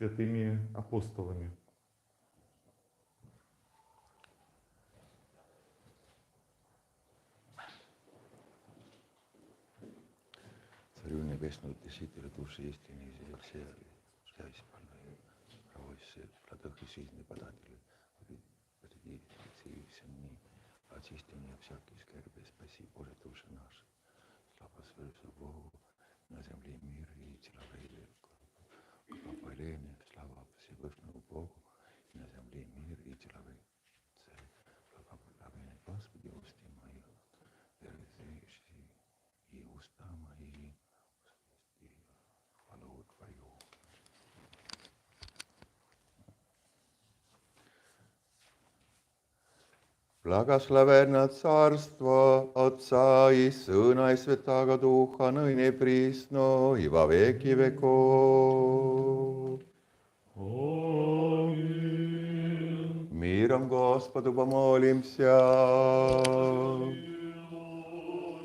святыми апостолами. Царю Небесного, Утешителю души истины, и все исполненные правости, плодах и жизни податели, приди всем дни, очисти меня всякие скорби, спаси, Боже, души наши. Слава Святому Богу, на земле мир и человеку. Похваление, слава Всевышнему Богу, на земле мир и человеку. Благословение Господи, усти мои, верующие, и уста мои, и хвалу Твою. Благословенно Царство Отца и Сына и Святаго Духа, ныне присно и во веки веков. Аминь. Миром Господу помолимся.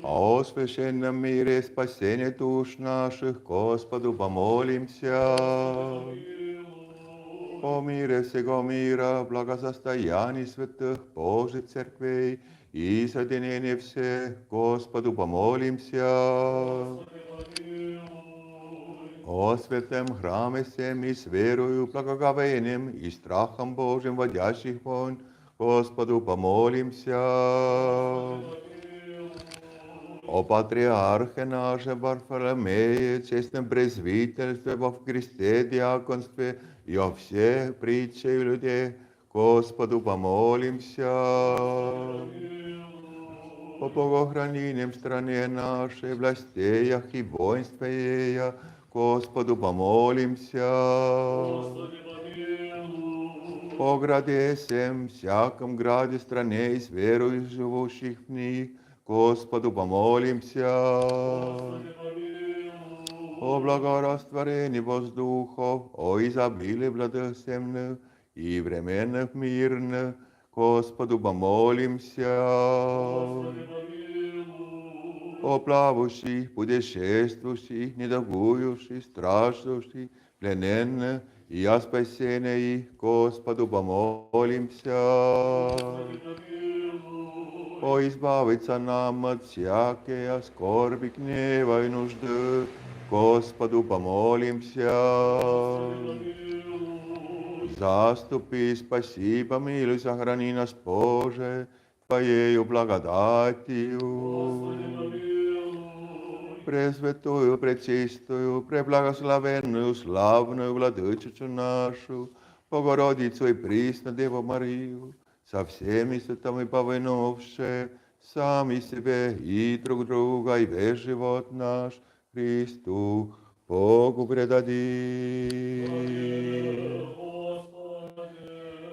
О священном мире, спасении душ наших, Господу помолимся. О мире всего мира, благосостоянии святых Божьих церквей и соединении всех, Господу помолимся. О святом храме всем и с верою, благоговением и страхом Божьим водящих вон, Господу помолимся. О патриархе нашем Варфоломее, честном презвительстве во Христе диаконстве и о всех притчах людей, Господу помолимся. О богохранением стране нашей, властеях и воинстве ея, Господу помолимся. О граде всем, всяком граде стране и с верою живущих в них, Господу помолимся. О благорастворении воздухов, о изобилии благосемных и временных мирных, Господу помолимся. О плавающих, путешествующих, недогующих, страждущих, плененных и о спасении их, Господу помолимся. О избавиться нам от всякой скорби, гнева и нужды, Господу помолимся. Заступи, спаси, помилуй, сохрани нас, Боже, Твоею благодатью. Пресвятую, пречистую, преблагословенную, славную Владычицу нашу, Богородицу и присно Деву Марию, со всеми святыми повинувши, сами себе и друг друга, и весь живот наш Христу, Богу предадим.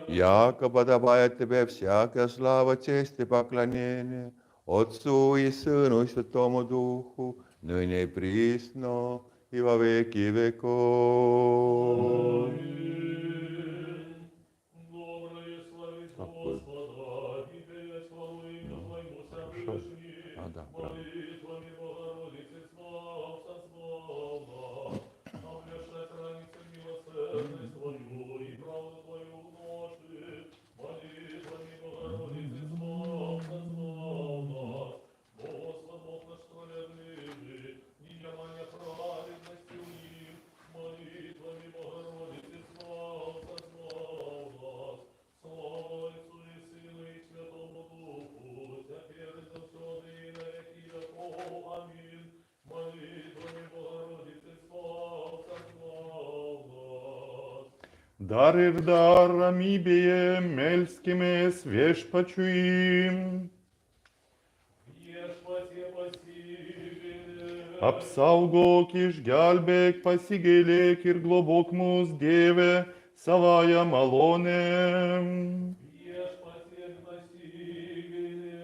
Яко подобает Тебе всякая слава, честь и поклонение, Отцу и Сыну и Святому Духу, ныне и присно, и во веки веков. Доброе славить Господа, и петь славу имя Твоему Всевышний, молитвами Богородицы славца славно, облешать раницы милосердной Твою и правду Твою вношит, молитвами Богородицы славца славно, Господь Бог наш справедливый, и явление праведности у них, молитвами Богородицы славца славно, слава Отцу и Сыну и Святому Духу, теперь и завсёды и на веки веков. Аминь. Молитвами Богородицы славца славно. Дарир дарами бием, мельскими свеж почуим. Ешпасе посигеле, Апсалго киш гальбек пасигеле кир глубок муз деве, савая малонем. ешпасе посигеле,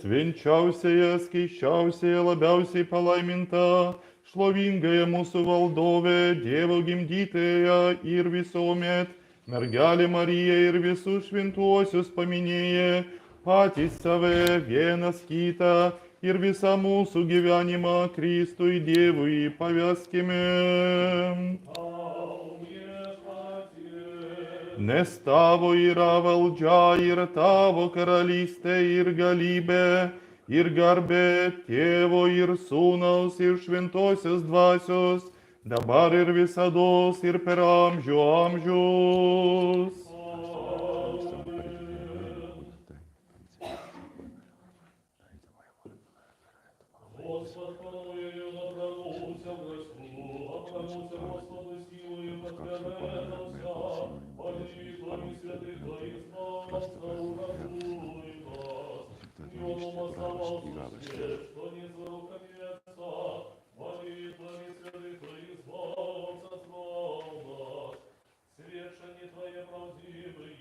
Свенчався я, скищався я, лабявся і палаймента, шловінгая мусу валдове, девогим дітея, ірві сомет, мергалі Марія, ірві сушвінтуосю спомінеє, патісаве, вена скіта, ірві саму сугівяніма, Крісту і Деву і пов'язкими. ау ешпасе Не ставо ира волджа, ир таво королисте, ир галибе, ир гарбе, тево ир сунос, ир швентосес двасос, да бар ир висадос, ир перамжу амжус. Господь помилуй, обранулся в греху, обранулся Господу силою, подгорелся, молитвами святых Твоих спасся, уратуй нас. И он умасовался свет, что не за руками Отца, молитвами святых Твоих спасся, спал нас. Свершение Твое правдивые,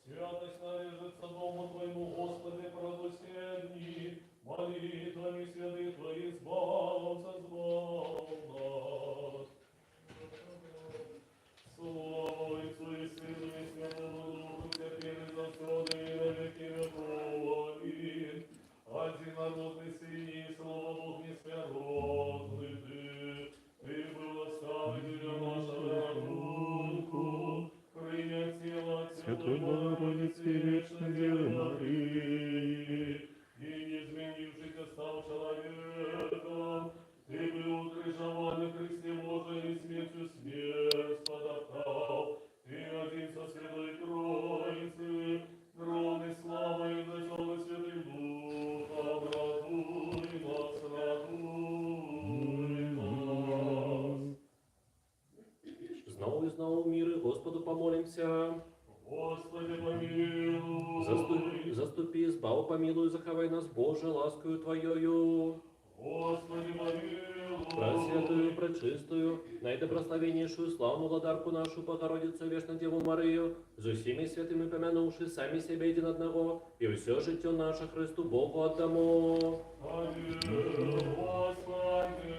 святость належится дому Твоему, Господи, правосердни. Молитвами святых Твоих спал нас. Слава Отцу и Сыну и Святому Духу, теперь и завсёды и на веки веков. Аминь. Один народный Сыне и Слово Бог несмиротный Ты был оставлен для нашего руку, принять тело Святой Богородицы, вечной Девы Марии, и не изменившись, стал человеком, ты был укрыжован на кресте Божией и смертью смерть подоптал. Ты один со святой Троицы, кроны славы и начало святым Духом, радуй нас, радуй нас. Знову і знову міри Господу помолимся. Господи, помилуй. Заступи, збав, помилуй, заховай нас, Боже, ласкою Твоєю. Господи, помилуй. Пресвятую, пречистую, наидобрословеннейшую, славную владарку нашу, Богородицу, Вечную Деву Марию, за всеми святыми помянувши сами себя един одного, и все житие наше Христу Богу отдамо. Аминь, Господи.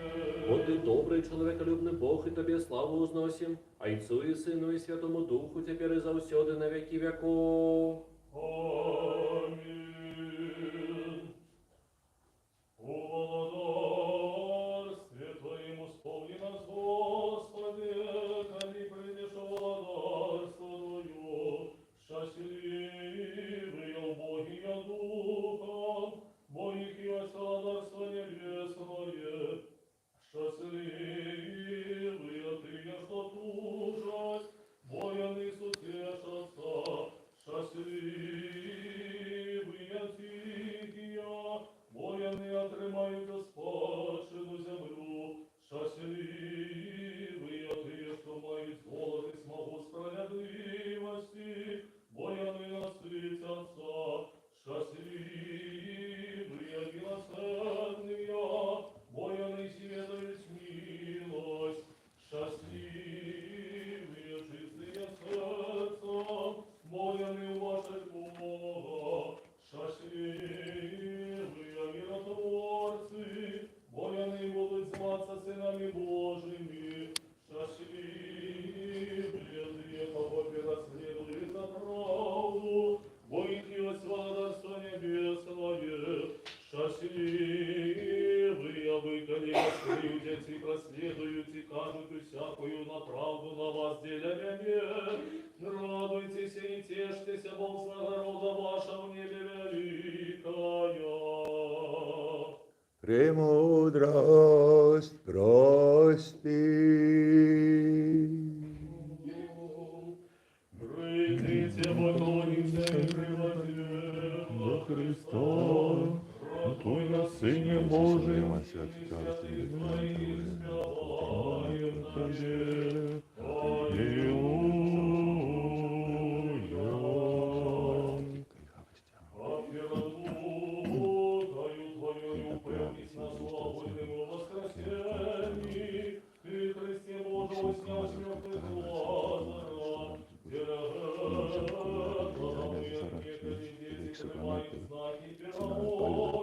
Вот ты добрый, человеколюбный Бог, и Тебе славу узносим, а Отцу и Сыну и Святому Духу, теперь и завсёды на веки веков. Аминь. О владарстве Твоим исполни нас, Господи, коли придешь о владарство Твое, счастливые убогие духом, моих и владарство небесное, счастливые ты, что тужась, воины сутешатся, счастливые тихие, воины отримають спадщину землю, счастливые ты, что мають голод и смогу справедливости, воины насытятся, счастливые милосердные, воины светают милость, счастливые чистые сердцем, воины уважать Бога, счастливые миротворцы, воины будут зваться сынами Божьими, счастливые те, кого расследует за правду, воинки от владарства небесное, счастливые вы, коли раскрыются и проследуете, кажут всякую на правду на вас деля нет. Радуйтесь и тешьтесь, Бог народа ваша в небе великая. Премудрость прости. Придите, поклонимся и превратим за Христа, Твой на Сыне Божий,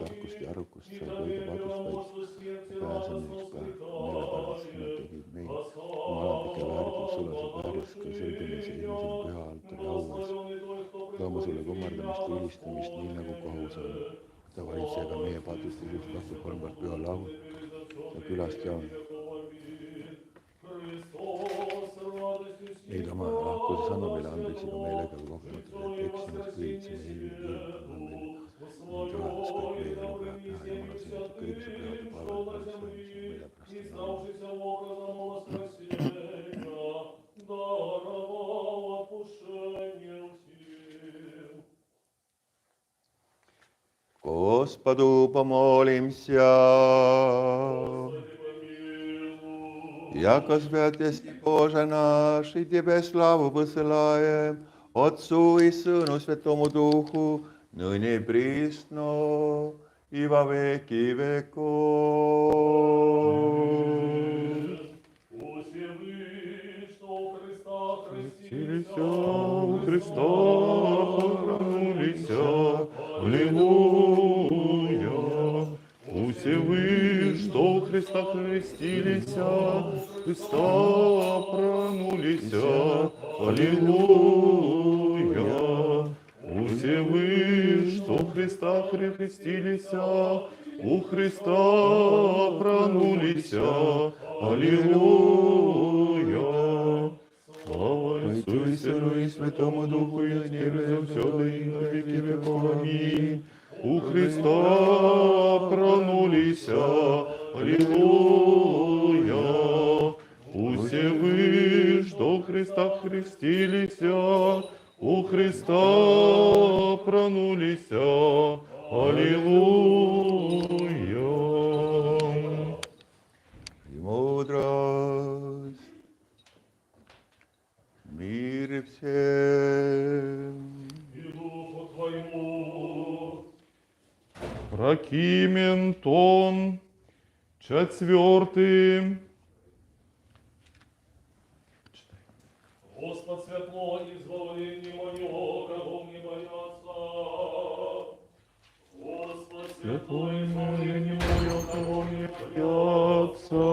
tarkust ja arukust sai toida vadustajaid ja pääsemiseks ka meelepärast sina tegid meid jumalatike väärikul sulased väärikust ka sõldumise esimesel püha altari auas. Toome sulle kummardamist ja ülistamist nii nagu kohus on. Ta valitse ka meie patustusest vastu kolmkord püha lahud ja külast jaon. Христос, радостью Meid oma lahkuses anna meile andeks ega meelega või kogemata, et eksimus kõigitseme ilmi anna meile. Mind juhatas kõik meie elupead teha Jumala sünnitud kõigise pühade palved valitsus meile pärast Господу помолимся. Яко святости Боже наш, и Тебе славу посылаем, Отцу и Сыну Святому Духу, ныне и присно, и во веки веков. Усе вы, что у Христа Крестилися, у Христа хранулися, Аллилуйя. Усе вы, что у Христа хрестилися, Христа пранулися, Аллилуйя. Усе вы, что у Христа хрестилися, у Христа пранулися, Аллилуйя. Слава Отцу и Сыну и Святому Духу, и ныне и всегда и на веки веков. Аминь. У Христа пранулися, Аллилуйя. Усе вы, что у Христа хрестилися, у Христа пранулися, Аллилуйя. Премудрость. Мир всем. и Духу Твоему. Прокимен тон четвертый. Господь светло, избавление мое, кого мне бояться. Господь светло, Избавление избавление мое, мое, кого кого мне мне бояться.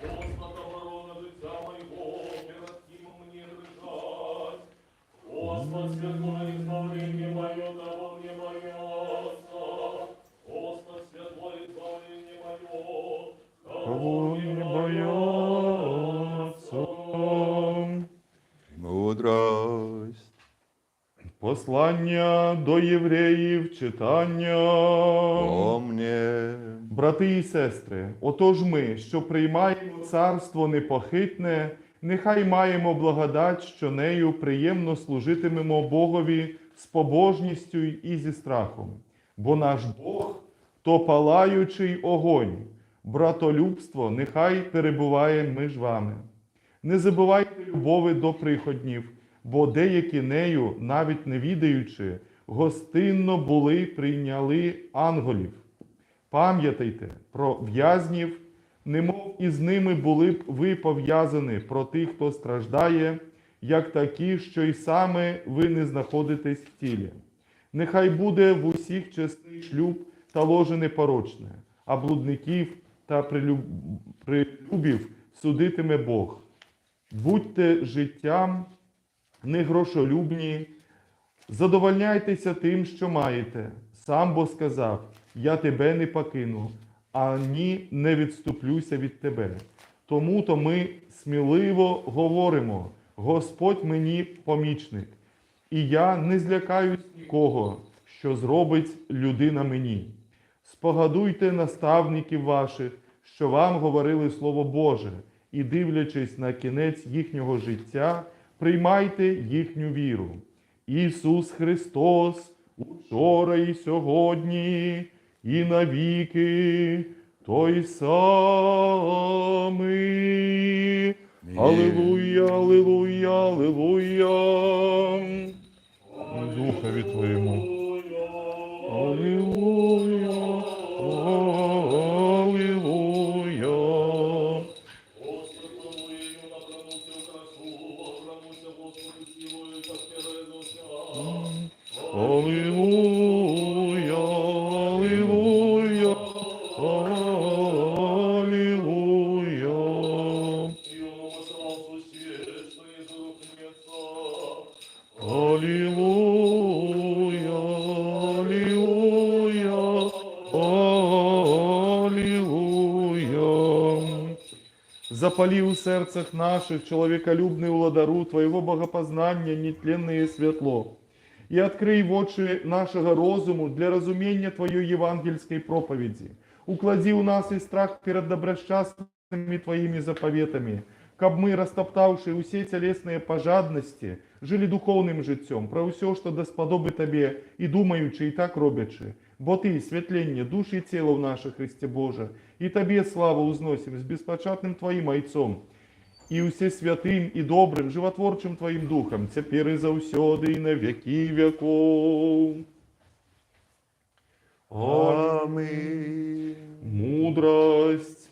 Господь оборона життя моего, перед ким мне дрожать. Господь светло, избавление мое, кого мне бояться. Господь светло, избавление мое, Кого мне бояться. Премудрость. Послання до євреїв читання. Помни. Брати і сестри, отож ми, що приймаємо царство непохитне, нехай маємо благодать, що нею приємно служитимемо Богові з побожністю і зі страхом. Бо наш Бог – то палаючий огонь, братолюбство нехай перебуває між вами. Не забувайте любові до приходнів, бо деякі нею, навіть не відаючи, гостинно прийняли ангелів. Пам'ятайте про в'язнів, немов із ними були б ви пов'язані про тих, хто страждає, як такі, що й саме ви не знаходитесь в тілі. Нехай буде в усіх чесний шлюб та ложе непорочне, а блудників та прилюбів судитиме Бог. Будьте життям негрошолюбні, задовольняйтеся тим, що маєте. Сам бо сказав, я тебе не покину, ані не відступлюся від тебе. Тому-то ми сміливо говоримо, Господь мені помічник, і я не злякаюсь нікого, що зробить людина мені. Спогадуйте наставників ваших, що вам говорили Слово Боже, і, дивлячись на кінець їхнього життя, приймайте їхню віру. Ісус Христос, учора і сьогодні, і навіки той самий. Алілуя, алілуя, алілуя. Духові Твоєму. Алілуя, алілуя. Господь помилуй, наклонуся в красу, обрануся Господу силою, так передуся. Алілуя, алілуя, алілуя. Силу вославцу все, что из рук нет. Алілуя, Запали у сердцах наших человеколюбный уладару Твоего богопознания нетленное светло. И открый в очи нашего розуму для разумения Твоей евангельской проповеди. Уклади у нас и страх перед добросчастными Твоими заповедами, каб мы, растоптавши усе телесные пожадности, жили духовным життем, про все, что досподоби Тебе, и думаючи, и так робячи. Бо Ты, светление души и тела в наших Христе Боже, и Тебе славу узносим с беспочатным Твоим Ойцом, и усе святым и добрым, животворчим Твоим Духом, теперь и заусёды, и на веки веков. Аминь. Мудрость.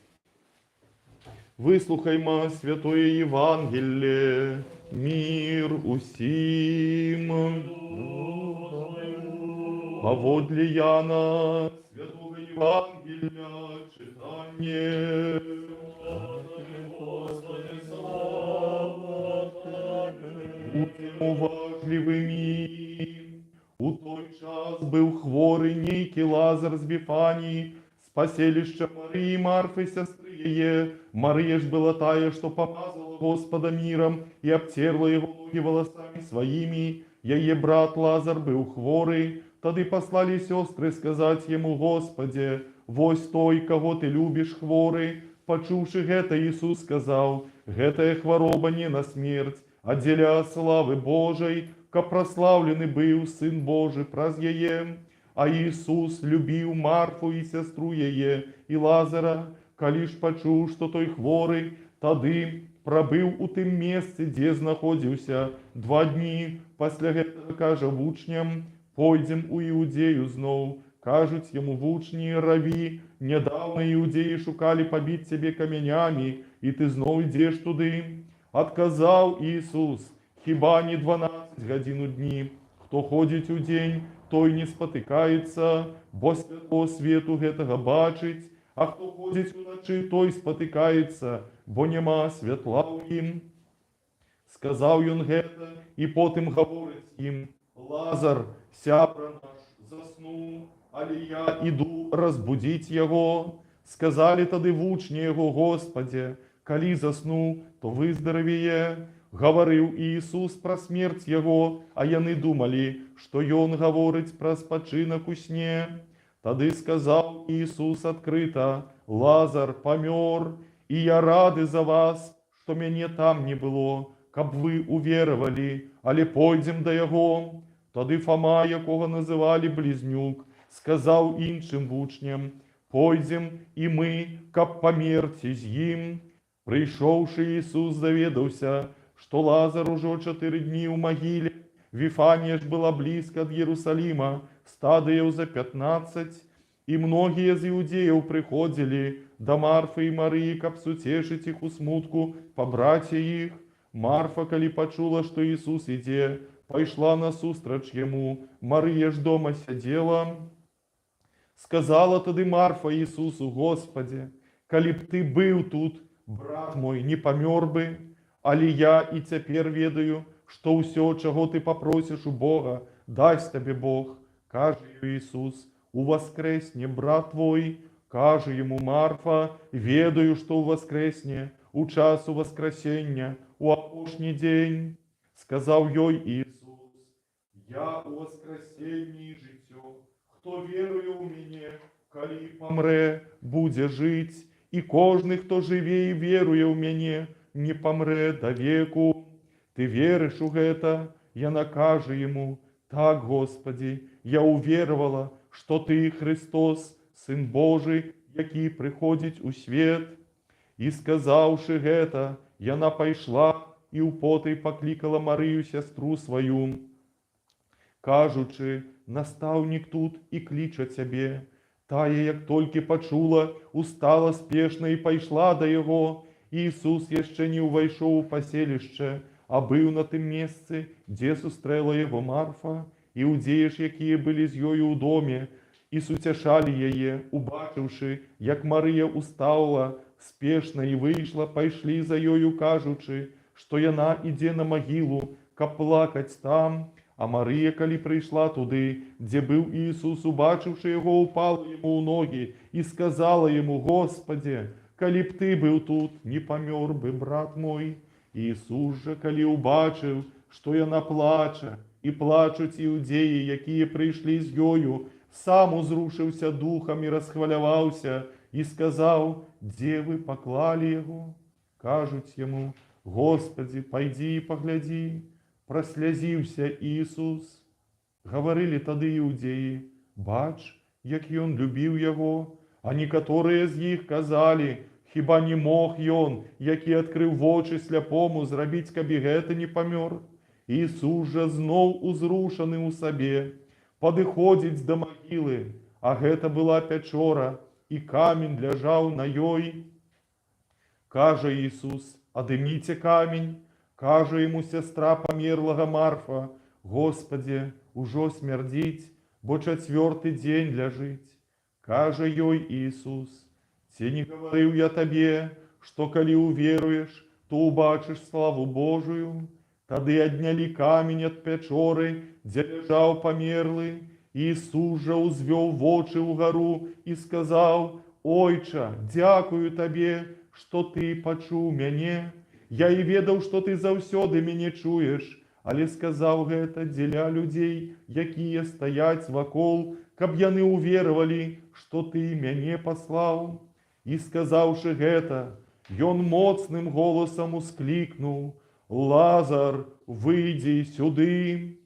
Выслухаймо святое Евангелие, мир усим. Поводле Яна, святого Евангелия, читание. Будьте уважливыми. У той час был хворый некий Лазар з Вифании, с поселища Марии Марфы, сестры ее. Мария ж была тая, что помазала Господа миром и обтерла его ноги волосами своими. Ее брат Лазар был хворый. Тады послали сестры сказать ему: Господи, вось той, кого ты любишь, хворый. Почувши это, Иисус сказал: гэтая хвороба не на смерть, а для славы Божией, ка прославленный был Сын Божий праз ее. А Иисус любил Марфу и сестру ее, и Лазара, коли ж почув, что той хворый, тады пробыл у тым месте, где знаходился 2 дни. Після гэтага каже вучням: пойдем у Иудею знов. Кажуть ему вучні: Рави, недавно иудеи шукали побить тебе каменями, и ты знов идешь туды. Отказал Иисус: хіба не 12 годин у дні? Хто ходить у день, той не спотыкается, бо світло свету гэтага бачить, а хто ходить уночі, той спотыкается, бо нема світла у ім. Сказав ён гэта, і потым гаворить їм: Лазар, сябра наш, заснув, але я іду разбудить його. Сказали тады вучні його: Господи, коли заснув, то выздоровее. Говорил Иисус про смерть его, а яны думали, что ён говорить про спочинок у сне. Тады сказал Иисус открыто: Лазар помер, и я рады за вас, что меня там не было, каб вы уверовали, але пойдем до его. Тады Фома, якого называли Близнюк, сказал іншим вучням: пойдем и мы, каб померти з їм. Прийшовши Иисус, заведався, что Лазар уже 4 дни у могиле. Вифания ж была близко от Иерусалима, стадиев за 15, и многие из иудеев приходили до Марфы и Марии, каб сутешить их у смутку по братья их. Марфа, коли почула, что Иисус иде, пошла насустрач ему. Мария ж дома сидела. Сказала тады Марфа Иисусу: Господи, коли б ты был тут, брат мой не помер бы. Але я і цяпер ведаю, што ўсё, чаго ты попросиш у Бога, дасть тебе Бог. Каже Иисус: у воскресне брат твой. Каже ему Марфа: ведаю, што у воскресне, у часу воскресення, у апошні день. Сказав ёй Иисус: я у воскресенні життё. Хто верує у мене, коли помре, буде жить, і кожний, хто живе і верує у мене, не помре до веку. Ты веришь у гэта? Яна каже ему: так, Господи, я уверовала, что Ты Христос, Сын Божий, який приходить у свет. И сказавши гэта, яна пайшла і у потай покликала Марию, сестру свою, кажучи: наставник тут і кличе тебе. Тая, як толькі почула, устала спешно і пайшла до його. Иисус еще не увайшов у поселище, а был на тем месте, где сустрела его Марфа. Иудеи ж, якие были з ёю у доме, и сутешали ее, убачивши, як Мария устала, спешно и вышла, пошли за ёю, кажучи, что яна иде на могилу, каб плакать там. А Мария, коли пришла туды, где был Иисус, убачивши его, упала ему у ноги и сказала ему: Господи, калі б ты быў тут, не памёр бы, брат мой. Ісус жа, калі ўбачыў, што яна плача, і плачуць іудзеі, якія прыйшлі з ёю, сам узрушыўся духам і расхваляваўся, і сказаў: «Дзе вы паклалі яго?» Кажуць яму: «Господи, пайдзі і паглядзі». Праслязіўся Ісус. Гаварылі тады іудзеі: «Бач, як ён любіў яго». А некаторыя з іх казалі: «Хіба не мог ён, які адкрыў вочы сляпому, зрабіць, каб і гэты не памёр?» Ісус жа зноў узрушаны ў сабе, падыходзіць да магілы, а гэта была пячора, і камень ляжаў на ёй. Кажа Ісус: «Адыміце камень». Кажа яму сястра памерлага Марфа: «Господи, ужо смярдзіць, бо 4-й дзень ляжыць». Кажа ёй Ісус: «Ці не гаварыў я табе, што калі уверуеш, то убачыш славу Божую?» Тады аднялі камень ад пячоры, дзе ляжаў памерлы. Ісус жа ўзвёў вочы ўгару і сказаў: «Ойча, дзякую табе, што ты пачуў мяне. Я і ведаў, што ты заўсёды мяне чуеш, але сказаў гэта дзеля людзей, якія стаяць вакол, каб яны ўверавалі, што ты мяне паслаў». І сказаўшы гэта, ён моцным голасам усклікнуў: «Лазар, выйдзі сюды!»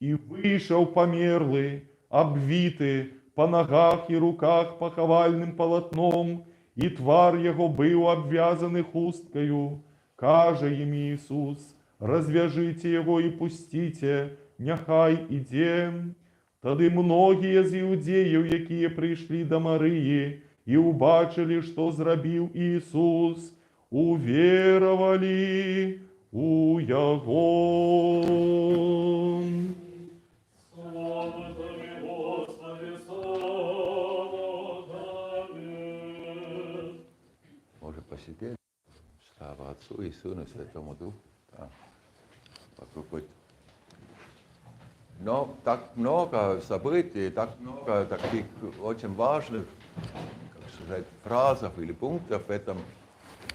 І выйшаў памерлы, абвіты па нагах і руках пахавальным палатном, і твар яго быў абвязаны хусткаю. Кажа ім Ісус: «Развяжыце яго і пусціце, няхай ідзе». Тады многія з іудзеяў, якія прыйшлі да Марыі і ўбачылі, што зрабіў Ісус, уверавалі у яго. Слава Тобі, Господи, слава Тобі. Может посидеть? Слава Отцу и Сыну и Святому Духу. Да. Попробуй. Но так много событий, так много таких очень важных, как сказать, фразов или пунктов в этом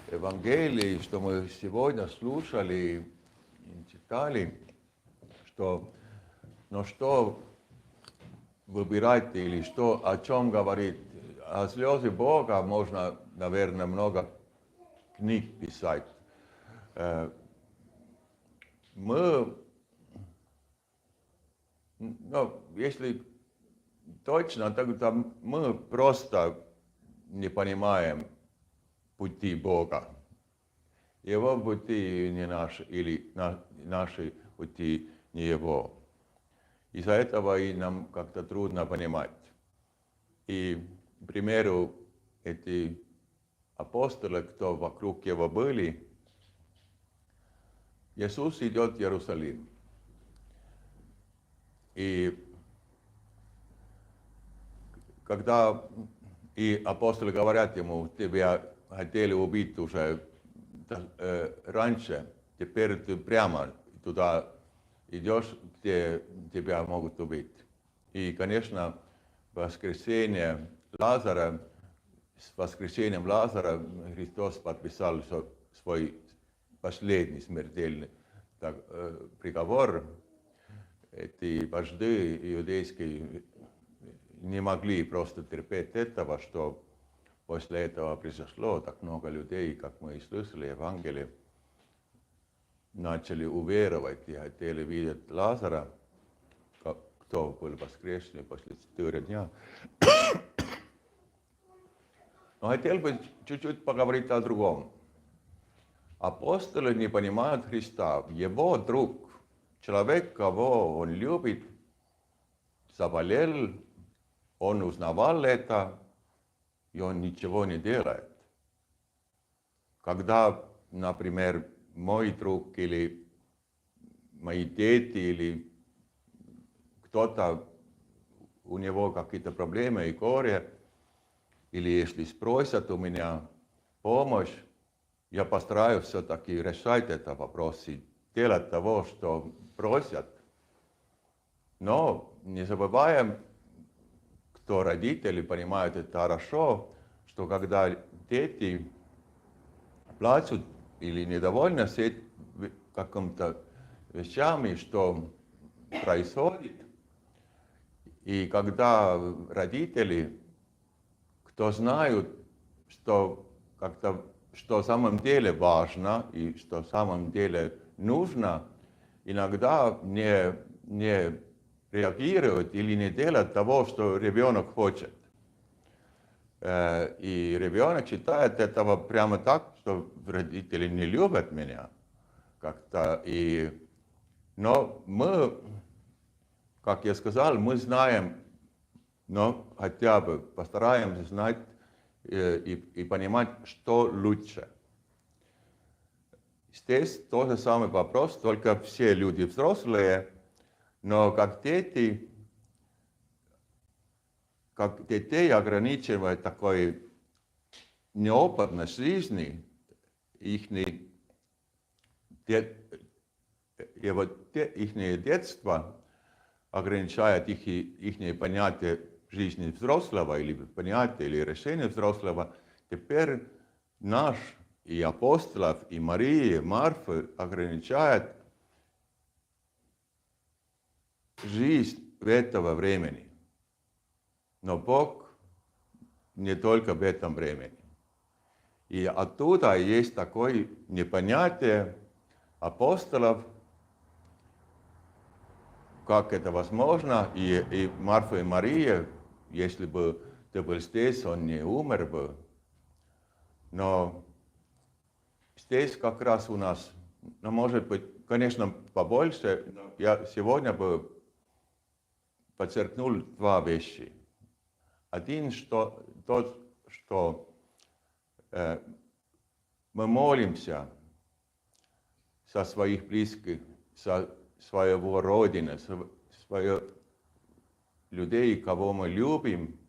Евангелии, что мы сегодня слушали и читали, что, но что выбирать или что, о чем говорить. О слёзе Бога можно, наверное, много книг писать. Мы, ну, если точно, тогда мы просто не понимаем пути Бога. Его пути не наши, или наши пути не Его. Из-за этого и нам как-то трудно понимать. И, к примеру, эти апостолы, кто вокруг Его были, Иисус идет в Иерусалим. И когда и апостолы говорят ему: тебя хотели убить уже раньше, теперь ты прямо туда идешь, где тебя могут убить. И, конечно, воскресение Лазара, с воскресением Лазара Христос подписал свой последний смертельный приговор. Эти вожди иудейские не могли просто терпеть этого, что после этого произошло. Так много людей, как мы и слышали, Евангелие, начали уверовать и хотели видеть Лазара, кто был воскресен после 4 дня. Но хотел бы чуть-чуть поговорить о другом. Апостолы не понимают Христа. Его друг, человек, кого он любит, заболел, он узнавал это, и он ничего не делает. Когда, например, мой друг или мои дети или кто-то, у него какие-то проблемы и горе, или если спросят у меня помощь, я постараюсь все-таки решать этот вопрос и делать того, что просят. Но не забываем, кто родители понимают это хорошо, что когда дети плачут или недовольны каким-то вещами, что происходит, и когда родители, кто знают, что как-то, что в самом деле важно и что в самом деле нужно, иногда не реагируют или не делают того, что ребенок хочет. И ребенок считает этого прямо так, что родители не любят меня как-то. Но мы, как я сказал, мы знаем, но хотя бы постараемся знать и понимать, что лучше. Здесь тот же самый вопрос, только все люди взрослые, но как детей ограничивает такой неопытность жизни, их детство ограничает их понятие жизни взрослого, или понятие, или решение взрослого. Теперь наш и апостолов, и Марии, Марфы ограничает жизнь этого времени. Но Бог не только в этом времени. И оттуда есть такое непонятие апостолов, как это возможно. И Марфа и Мария, если бы ты был здесь, он не умер бы. Но здесь как раз у нас, ну, может быть, конечно, побольше, но я сегодня бы подчеркнул два вещи. Один, что мы молимся за своих близких, за своего родины, своих людей, кого мы любим,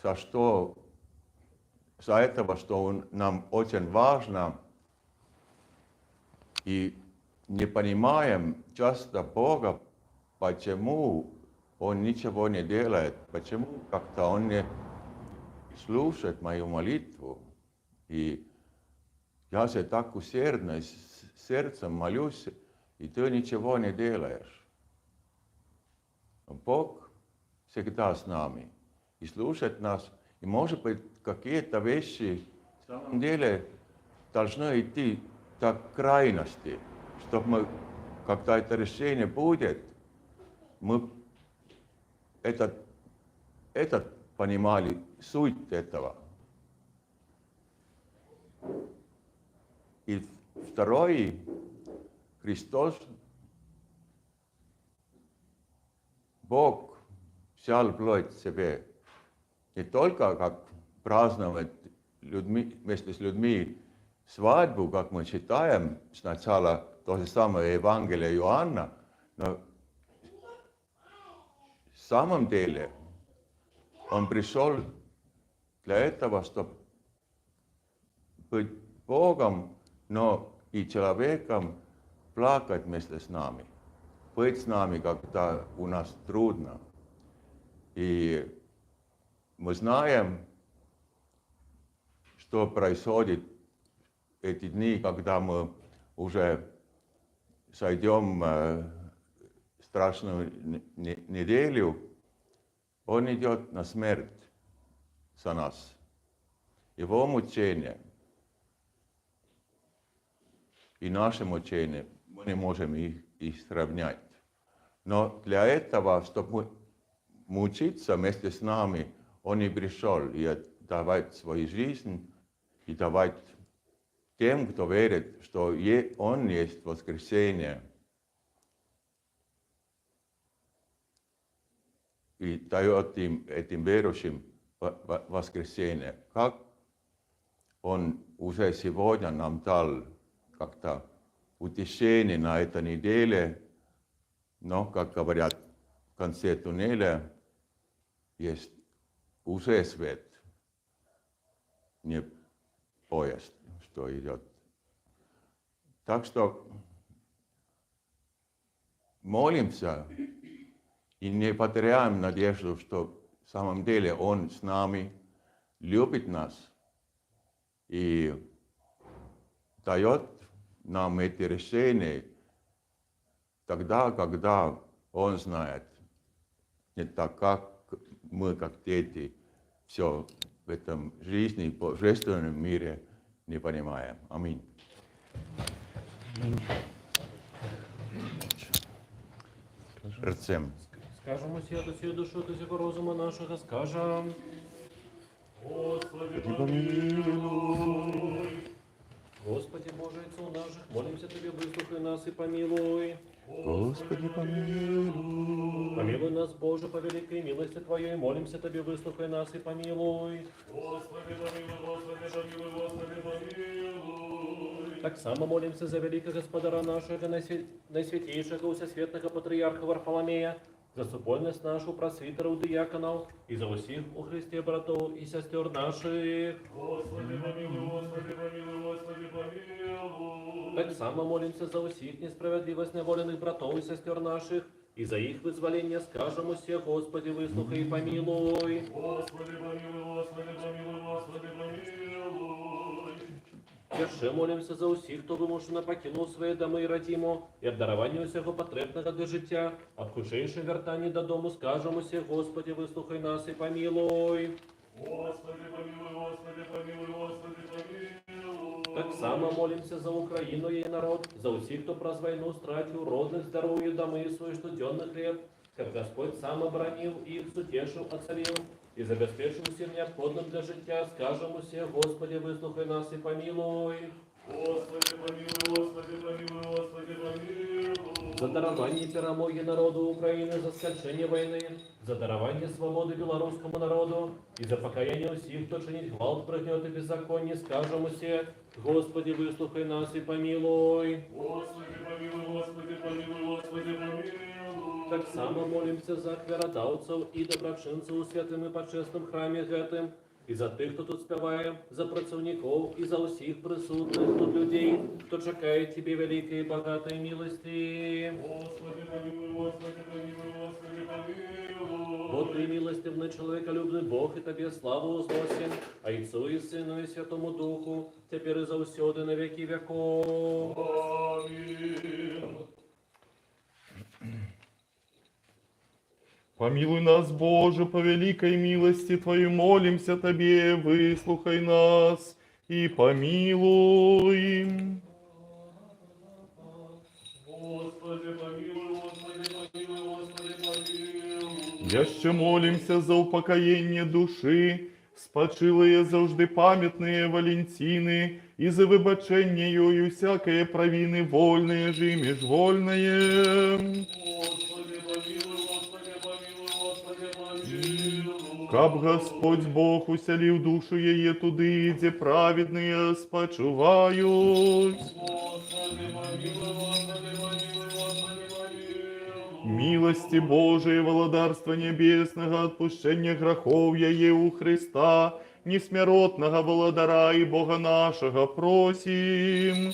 за этого, что нам очень важно, и не понимаем часто Бога, почему Он ничего не делает, почему как-то Он не слушает мою молитву. И я же так усердно, с сердцем молюсь, и ты ничего не делаешь. Но Бог всегда с нами и слушает нас. И, может быть, какие-то вещи в самом деле должны идти до крайности, чтобы мы, когда это решение будет, мы понимали суть этого. И второй, Христос, Бог взял плоть себе. Не только как праздновать вместе с людьми свадьбу, как мы читаем сначала то же самое Евангелие Иоанна, но в самом деле Он пришел для этого, чтобы быть Богом, но и человеком, плакать вместе с нами, быть с нами, когда у нас трудно. И мы знаем, что происходит эти дни, когда мы уже сойдем в страшную неделю. Он идет на смерть за нас. Его мучение и наше мучение, мы не можем их сравнять. Но для этого, чтобы мучиться вместе с нами, Он и пришел, и давать свою жизнь, и давать тем, кто верит, что Он есть воскресение. И дает этим верующим воскресение. Как Он уже сегодня нам дал как-то утешение на этой неделе, но, как говорят, в конце туннеля есть уже свет, не поезд, что идет. Так что молимся и не потеряем надежду, что в самом деле Он с нами, любит нас и дает нам эти решения тогда, когда Он знает. Не так, как мы, как дети, все в этом жизни, в божественном мире не понимаем. Аминь. Сердцем. Скажемо сіяти сію душу, ти сього розуму нашого, скажем. Господи, помилуй. Господи Боже, Отцу наших, молимся Тебе, выслухай нас и помилуй. Господи, помилуй. Помилуй нас, Боже, по великой милости Твоей, молимся Тебе, выслухай нас и помилуй. Господи, помилуй, Господи, помилуй, Господи, помилуй. Так само молимся за великого Господара нашего, наисвятейшего Всесветного Патриарха Варфоломея, за супольность нашу просвитеров, диаконов, и за усих у Христе братов и сестер наших. Господи, помилуй, Господи, помилуй, Господи, помилуй. Так само молимся за усих несправедливость неволенных братов и сестер наших, и за их вызволение скажем усе, Господи, выслухай и помилуй. Господи, помилуй, Господи, помилуй, Господи, помилуй. Ще молимся за усіх, хто вимушено покинув свої доми і родимо, і обдарування усього потребного для життя, а в худшейшем вертанні додому скажемо усе, Господи, вислухай нас і помилуй. Господи, помилуй, Господи, помилуй, Господи, помилуй. Так само молимся за Україну і народ, за усіх, хто проз війну стратив родних, здоров'я, доми і свой штоденний хліб, щоб Господь сам оборонив їх, сутешив, оцарив, і забезпечив усім необходним для життя, скажемо усе, Господи, вислухай нас і помилуй. Господи, помилуй, Господи, помилуй, Господи, помилуй. За дарование перемоги народу України, за скончание войны, за дарование свободы белорусскому народу и за покаяние усіх, хто чинить гвалт, пригнет и беззаконие, скажем усе, Господи, выслухай нас и помилуй. Господи, помилуй, Господи, помилуй, Господи, помилуй. Так само молимся за клерадавцев и доброчинцев у святым и почестном храме гэтым, і за тих, хто тут співає, за працівників, і за усіх присутних тут людей, хто чекає Тебе великої і багатої милості. Господи, помилуй, Господи, помилуй, Господи, помилуй. Бо Ты милостивный, человеколюбный Бог, и Тебе славу возносим, а Отцу и Сыну и Святому Духу, теперь и завсёды на веки веков. Аминь. Помилуй нас, Боже, по великой милости Твоей, молимся Тебе, выслухай нас и помилуй. Господи, помилуй, Господи, помилуй, Господи, помилуй. Яще молимся за упокоение души, спочилые завжди памятные Валентины, и за выбачение ее всякое провины вольное же и межвольное. Господи, помилуй, Господи, помилуй, Господи, помилуй. Каб Господь Бог уселив душу ее туды, где праведные спочивают. Господи, помилуй, Господи, помилуй, Господи, помилуй. Милости Божией, володарства небесного, отпущения грехов ее у Христа, несмиротного володара и Бога нашего просим.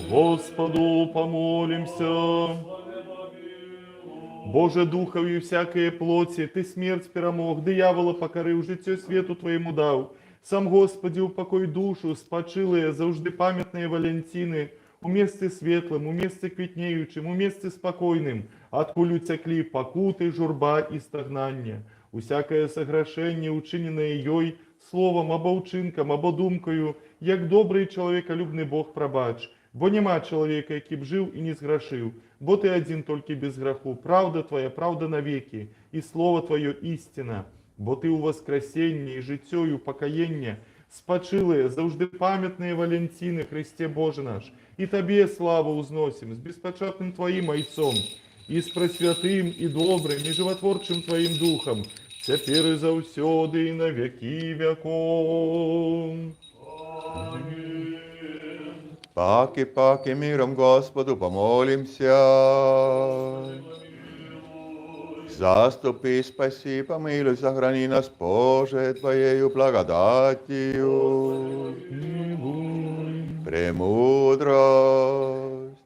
Господу помолимся. Боже, духовью всякой плоти, Ты смерть перемог, дьявола покорив, життя свету Твоему дав. Сам, Господи, упокой душу, спочилые, завжди памятные Валентины, у месте светлым, у месте квітнеючим, у месте спокойным, откуль утекли покуты, журба и стогнання. Усякое согрешение, учиненное ей, словом, або учинком, або думкою, як добрий чоловіколюбний Бог пробач. Бо нема чоловіка, який б жив і не зграшив, бо Ти один тільки без греху. Правда Твоя, правда навеки, і Слово Твоє істина. Бо Ти у воскресенні і життєю покаяння спочилые, завжди пам'ятные Валентины, Христе Боже наш, и Тебе славу узносим с беспочатным Твоим Отцом, и с пресвятым и добрым и животворчим Твоим Духом, теперь и завсёды и на веки веков. Паки миром Господу помолимся. Заступи, спаси, помилуй, сохрани нас, Боже, Твоею благодатью. Премудрость,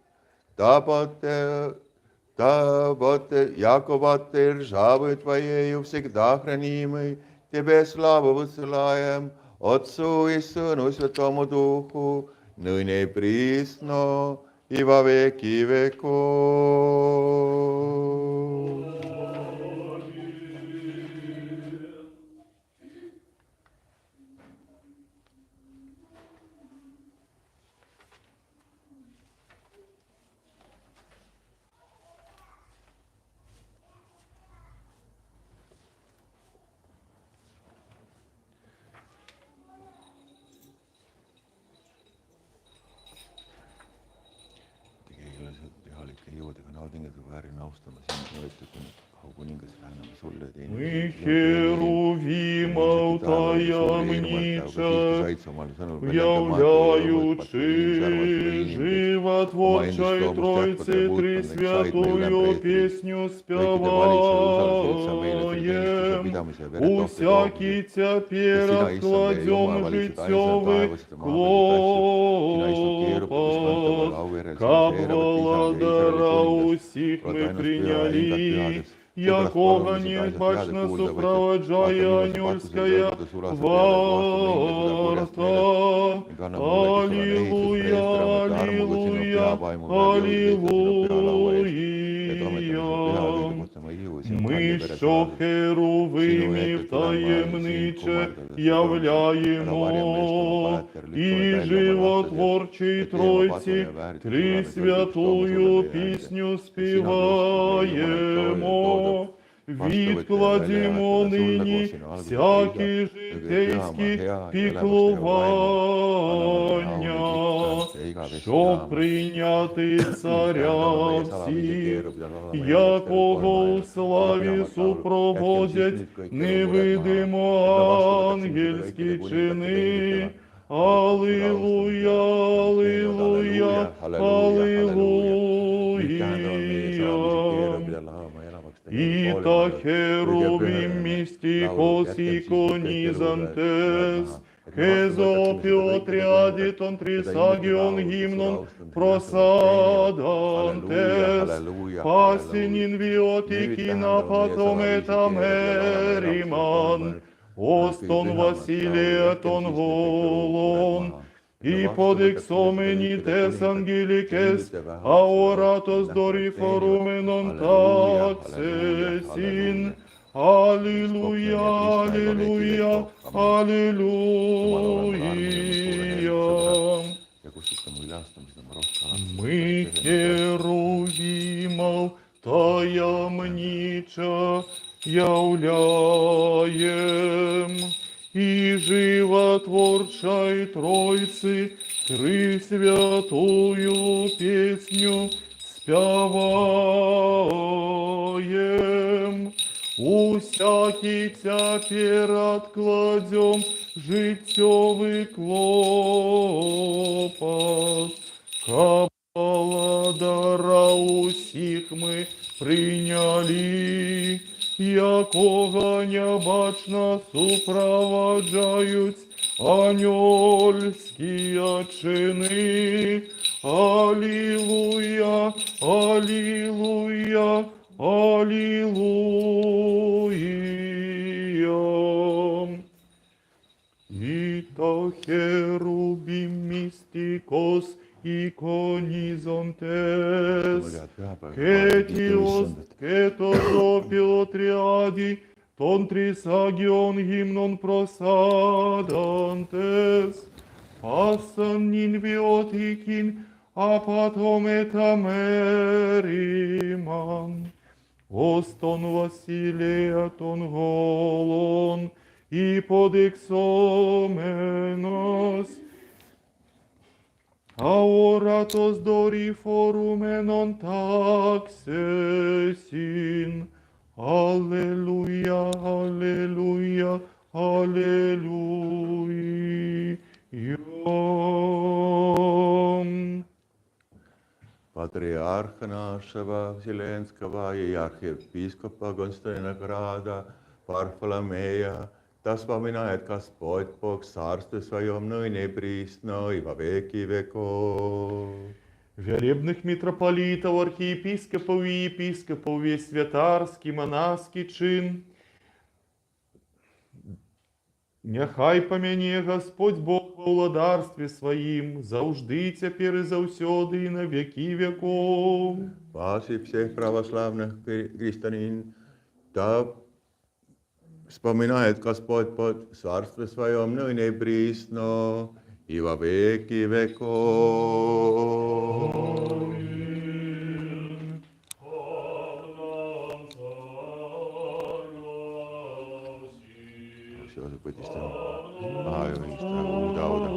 Да вот Якова державы Твоею всегда хранимой, Тебе славу высылаем, Отцу и Сыну Святому Духу, ныне и присно, и во веки веков. Tegelased pühalike jõudega naudingud väärin austama sind, mõõtud aukuningas lääname sulle Мы херувимов таємниче, являючи животворчой Тройці Тресвятую песню спеваем. Усякий тепер откладем житьевый клопот, как владара усих мы приняли, якого небачно сопровождая ангельская варта. Аллилуйя, аллилуйя, аллилуйя. Мы, що херувимів таємниче являємо, і животворчій Тройці Тресвятую пісню співаємо. Відкладімо нині всякі житейські піклування, щоб прийняти царя всіх, якого у славі супроводять невидимо ангельські чини. Аллилуйя, аллилуйя, аллилуйя. И та херувим мистикос иконизантес, Хезопиотряди тон трисагион гимнон просадантес, пасенин виотикина потом этамериман, Остон Василия тон голон, и под exomenитес angelicus, aoratos doriforumenon taxesin. Аллилуйя, аллилуйя, аллилуйя. Мы херувимов таємниче являем, и животворчай Тройцы Тресвятую песню спеваем. Усякий тепер откладем житьевый клопот, кабаладара усіх мы приняли, якого небачно супроводжають ангельські чини. Аллилуйя, аллилуйя, аллилуйя. И то херувим мистикос иконизонтес, кетиос, кетозопилотриади, тон трисагион гимнон просадантес, пасан нинвиотикин, а потом этамериман. Остон Василия тон голон, и под exomenos, aoratos doriforumenon taxesin. Alleluia, alleluia, alleluia. Патриарха нашего Вселенского и архиепископа Константина Варфоломея, да вспоминает Господь Бог в Царстве Своем, ныне и присно, и во веки веков. Вяребных митрополитов, архиепископов и епископов, весь святарский, монашский чин. Нехай помяне Господь Бог во владарстве своим, заужды теперь и заусёды и на веки веков. Спаси всех православных христиан, да вспоминает Господь под царстве своем, ныне и присно, и во веки веков. Все запытистым, правильно, удавда.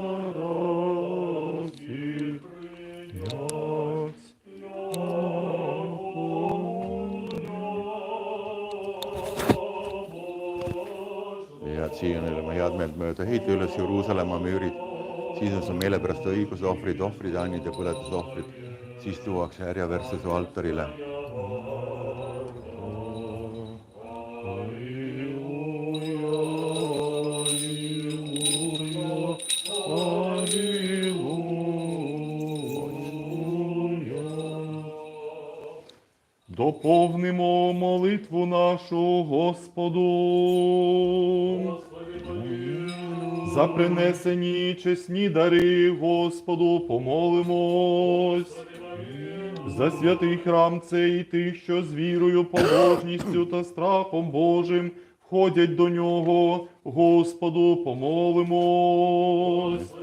Ja siin oleme head meelt mööda heita üles Jeruusalemma müürid, siis on see meele pärast õigusohvrid, ohvridaanid ja põletusohvrid, siis tuuakse härjavärsse su altarile. Доповнимо молитву нашу Господу. За принесені чесні дари Господу помолимось. За святий храм цей і тих, що з вірою, побожністю та страхом Божим входять до нього, Господу помолимось.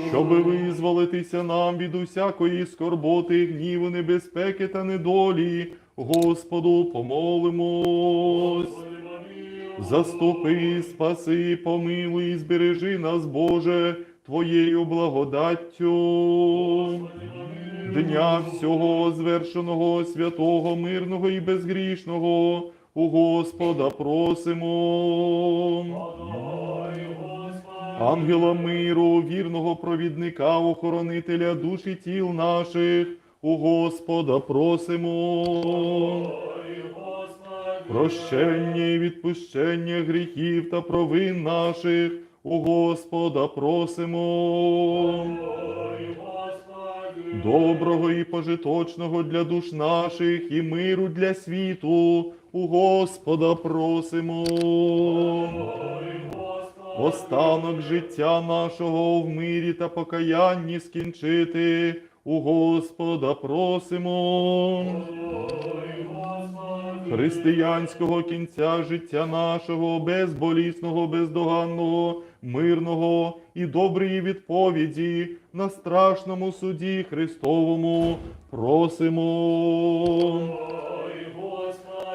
Щоби визволитися нам від усякої скорботи, гніву, небезпеки та недолі, Господу помолимось. Заступи, спаси, помилуй і збережи нас, Боже, Твоєю благодаттю. Дня всього звершеного, святого, мирного і безгрішного у Господа просимо. Ангела миру, вірного провідника, охоронителя душ і тіл наших, у Господа просимо. Прощення і відпущення гріхів та провин наших, у Господа просимо. Доброго і пожиточного для душ наших і миру для світу, у Господа просимо. Останок життя нашого в мирі та покаянні скінчити, у Господа просимо. Християнського кінця життя нашого, безболісного, бездоганного, мирного і доброї відповіді на страшному суді Христовому просимо.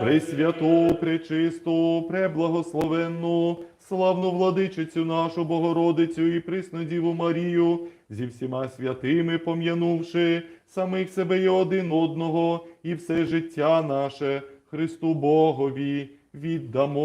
Пресвяту, пречисту, преблагословенну, славну владичицю нашу Богородицю і присну Діву Марію, зі всіма святими пом'янувши самих себе і один одного, і все життя наше Христу Богові віддамо.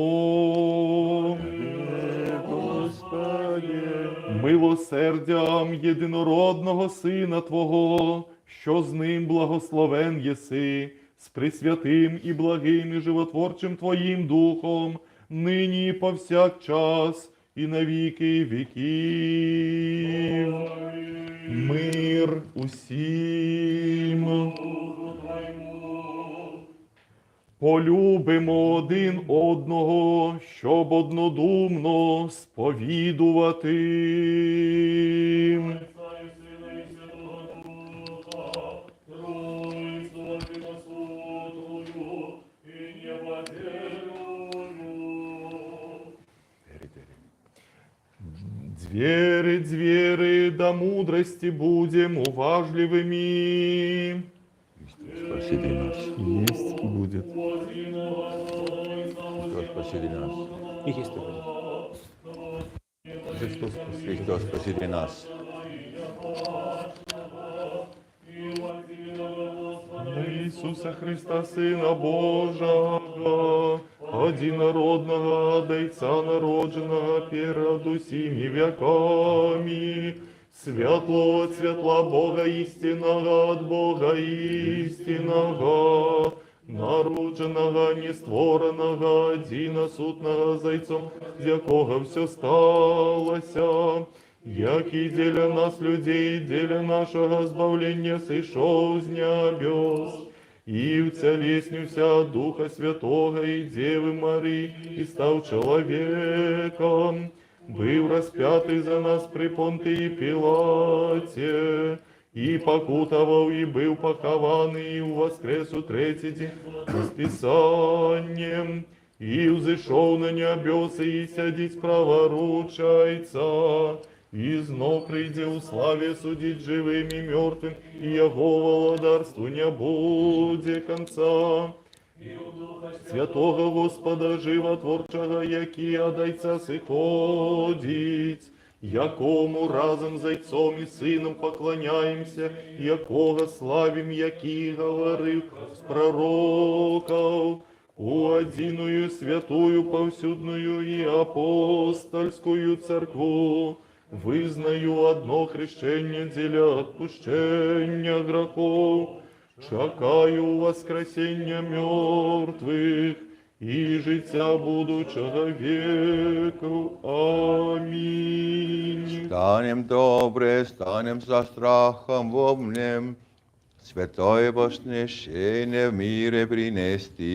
Милосердям єдинородного Сина Твого, що з ним благословен єси, з пресвятим і благим і животворчим Твоїм Духом, нині і повсякчас, і на віки віків. Мир усім. Полюбимо один одного, щоб однодумно сповідувати. Звери, да мудрости будем уважливыми. Спасибо нас. Есть и будет. Христос, спасибо нас. И есть такое. Христос спаси. Христос, спасибо нас. Иисуса Христа, Сына Божого, одинородного, Дайца народженного перед усіми веками, святло от святла Бога истинного, от Бога истинного, народженого, нествореного, единосутного Зайцом, з якого все сталося, який деля нас людей, деля нашого збавлення сийшов з небес, и вцелеснился от Духа Святого и Девы Марии, и стал человеком, был распятый за нас при Понтии Пилате, и покутовал, и был похованный, и воскрес у третий день с Писанием, и взошел на небеса, и сядет праворучайца, и знов прийде у славе судить живым и мертвым, и его владарству не буде конца. Святого Господа животворчого, який одайца сиходить, якому разом з Отцом і Сином поклоняємося, якого славим, який говорив з пророков, у одиную святую повсюдную и апостольскую церкву, визнаю одно хрещення для отпущення грехов, чекаю воскресіння мертвих і життя будучого веку. Амінь. Станем добре, станем за страхом вовнем, святое воскресение в мире принести.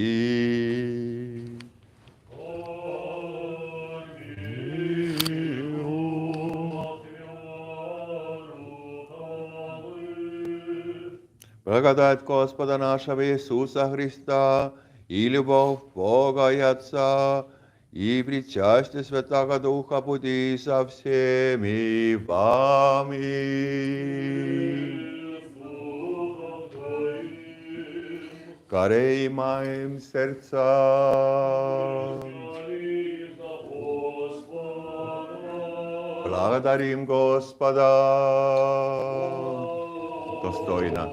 Благодать Господа нашего Иисуса Христа и любовь Бога и Отца и причастие Святого Духа буди со всеми вами. Корей моим сердца. Благодарим Господа. Достойно.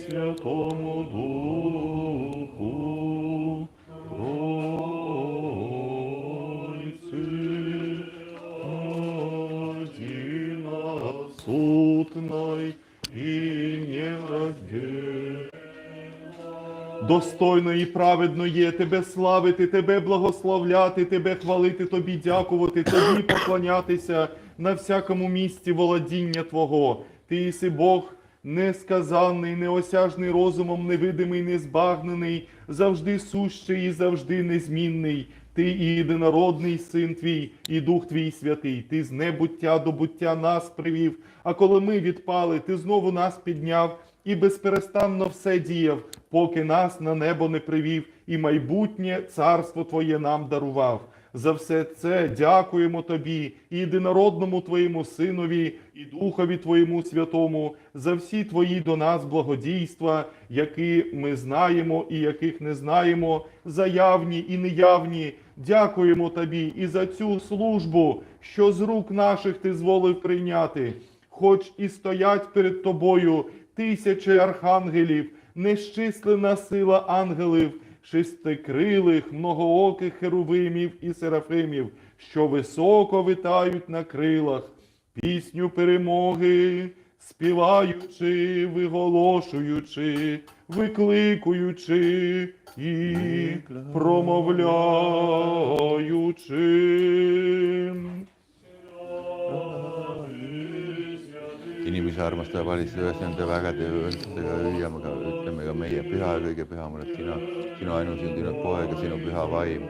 Святому Духу, Тройці, одиносутной і нероздільної. Достойно і праведно є Тебе славити, Тебе благословляти, Тебе хвалити, Тобі дякувати, Тобі поклонятися на всякому місці володіння Твого. Ти єси Бог несказанний, неосяжний розумом, невидимий, незбагнений, завжди сущий і завжди незмінний. Ти і єдинородний Син Твій, і Дух Твій Святий. Ти з небуття до буття нас привів, а коли ми відпали, Ти знову нас підняв і безперестанно все діяв, поки нас на небо не привів, і майбутнє царство Твоє нам дарував. За все це дякуємо Тобі, і єдинородному Твоєму Синові, і Духові Твоєму Святому, за всі Твої до нас благодійства, які ми знаємо і яких не знаємо, заявні і неявні. Дякуємо Тобі і за цю службу, що з рук наших Ти зволив прийняти. Хоч і стоять перед Тобою тисячі архангелів, нещислена сила ангелів, шестикрилих, многооких херувимів і серафимів, що високо витають на крилах, пісню перемоги, співаючи, виголошуючи, викликуючи і промовляючи. Inimese armastaja valitseja ühes nende vägede õõnstega hüüame ka, ütleme ka meie püha ja kõige püham oled sina, sinu ainusündinud poeg ja sinu püha vaim.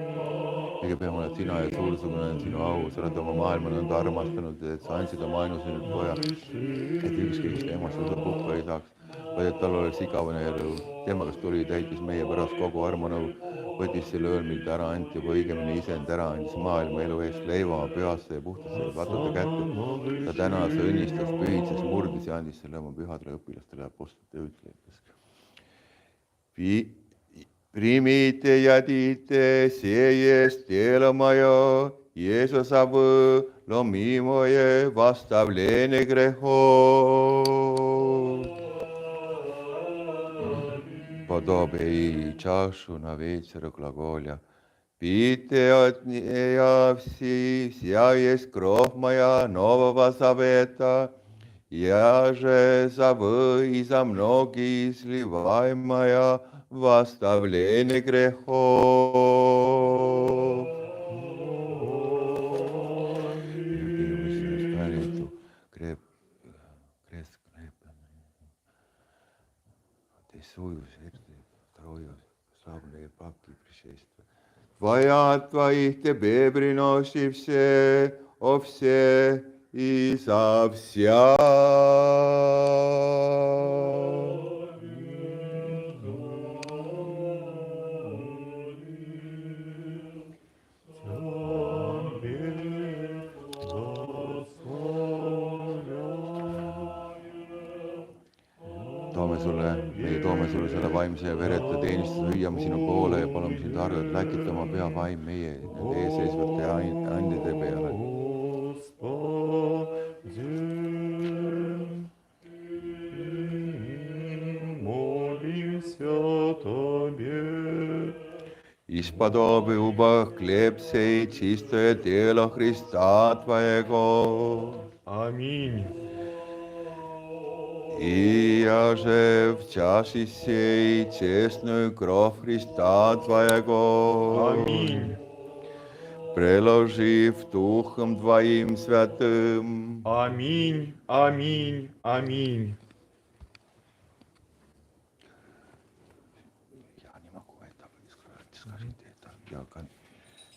Kõige püham oled sina ja suursugune on sinu au, sa oled oma maailma nõnda armastanud, et sa andsid oma ainusündinud poja, et ükski temast seda hukka ei saaks, vaid et tal oleks igavene elu. Tema, kes tuli, täitis meie pärast kogu armunõu, võttis selle õõlmilt ära anti, juba õigemini isend ära andis maailma elu eest leiva pühasse ja puhtasse patute kätte. Ta tänas, õnnistas, pühitses, murdis ja andis selle oma pühadele õpilastele ja apostlite ütlejates. Primite ja dite sees telo moje, Jeesusa võlo mimoje vastavljene grehov. Podobe i čašu na večeru glagolja, Пейте от нее вся есть кровь моя нового завета, я же за вы и за многие изливаемая в оставление грехов. Крест ты свою сердце, второе, славные папки пришествия. Твоя от твоих тебе приноси все, о все и за вся. Meie toome sulle selle vaimse ja vereta teenistuse, hüüame sinu poole ja palume sind arvelt läkitama pea vaim meie nende eesseisvate andide peale. Молимся Тебе. Исподоби убах хлеб сей, чистое тело Христа Твоего. Аминь. И я же в чаше сей честную кровь Христа Твоего. Аминь. Приложив Духом Твоим святым. Аминь. Аминь. Аминь. Я не могу это сказать, скажите это.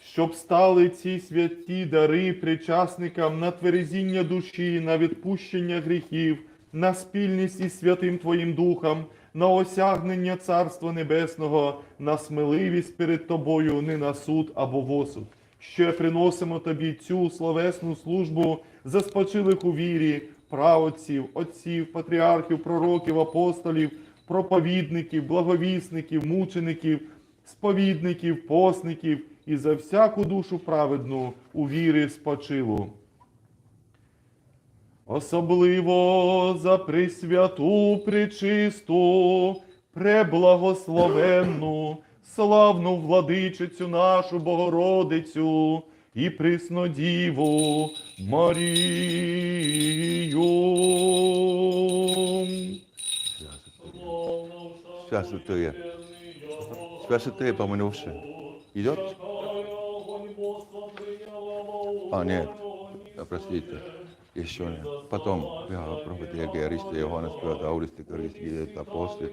Щоб стали ці святі дари причасникам на тверезіння душі, на відпущення гріхів, на спільність із Святим Твоїм Духом, на осягнення Царства Небесного, на сміливість перед Тобою, не на суд або в осуд. Ще приносимо Тобі цю словесну службу за спочилих у вірі, праотців, отців, патріархів, пророків, апостолів, проповідників, благовісників, мучеників, сповідників, постників і за всяку душу праведну у вірі спочилу. Особливо за пресвяту, пречисту, преблагословенну, славну владичицю нашу Богородицю і Преснодіву Марію. Святое. Святое помянувши. Идет? А, нет. Простите. Еще нет. Потом, püha prohveti Egeeriste ja Johannes pühade auliste kõrgist apostlit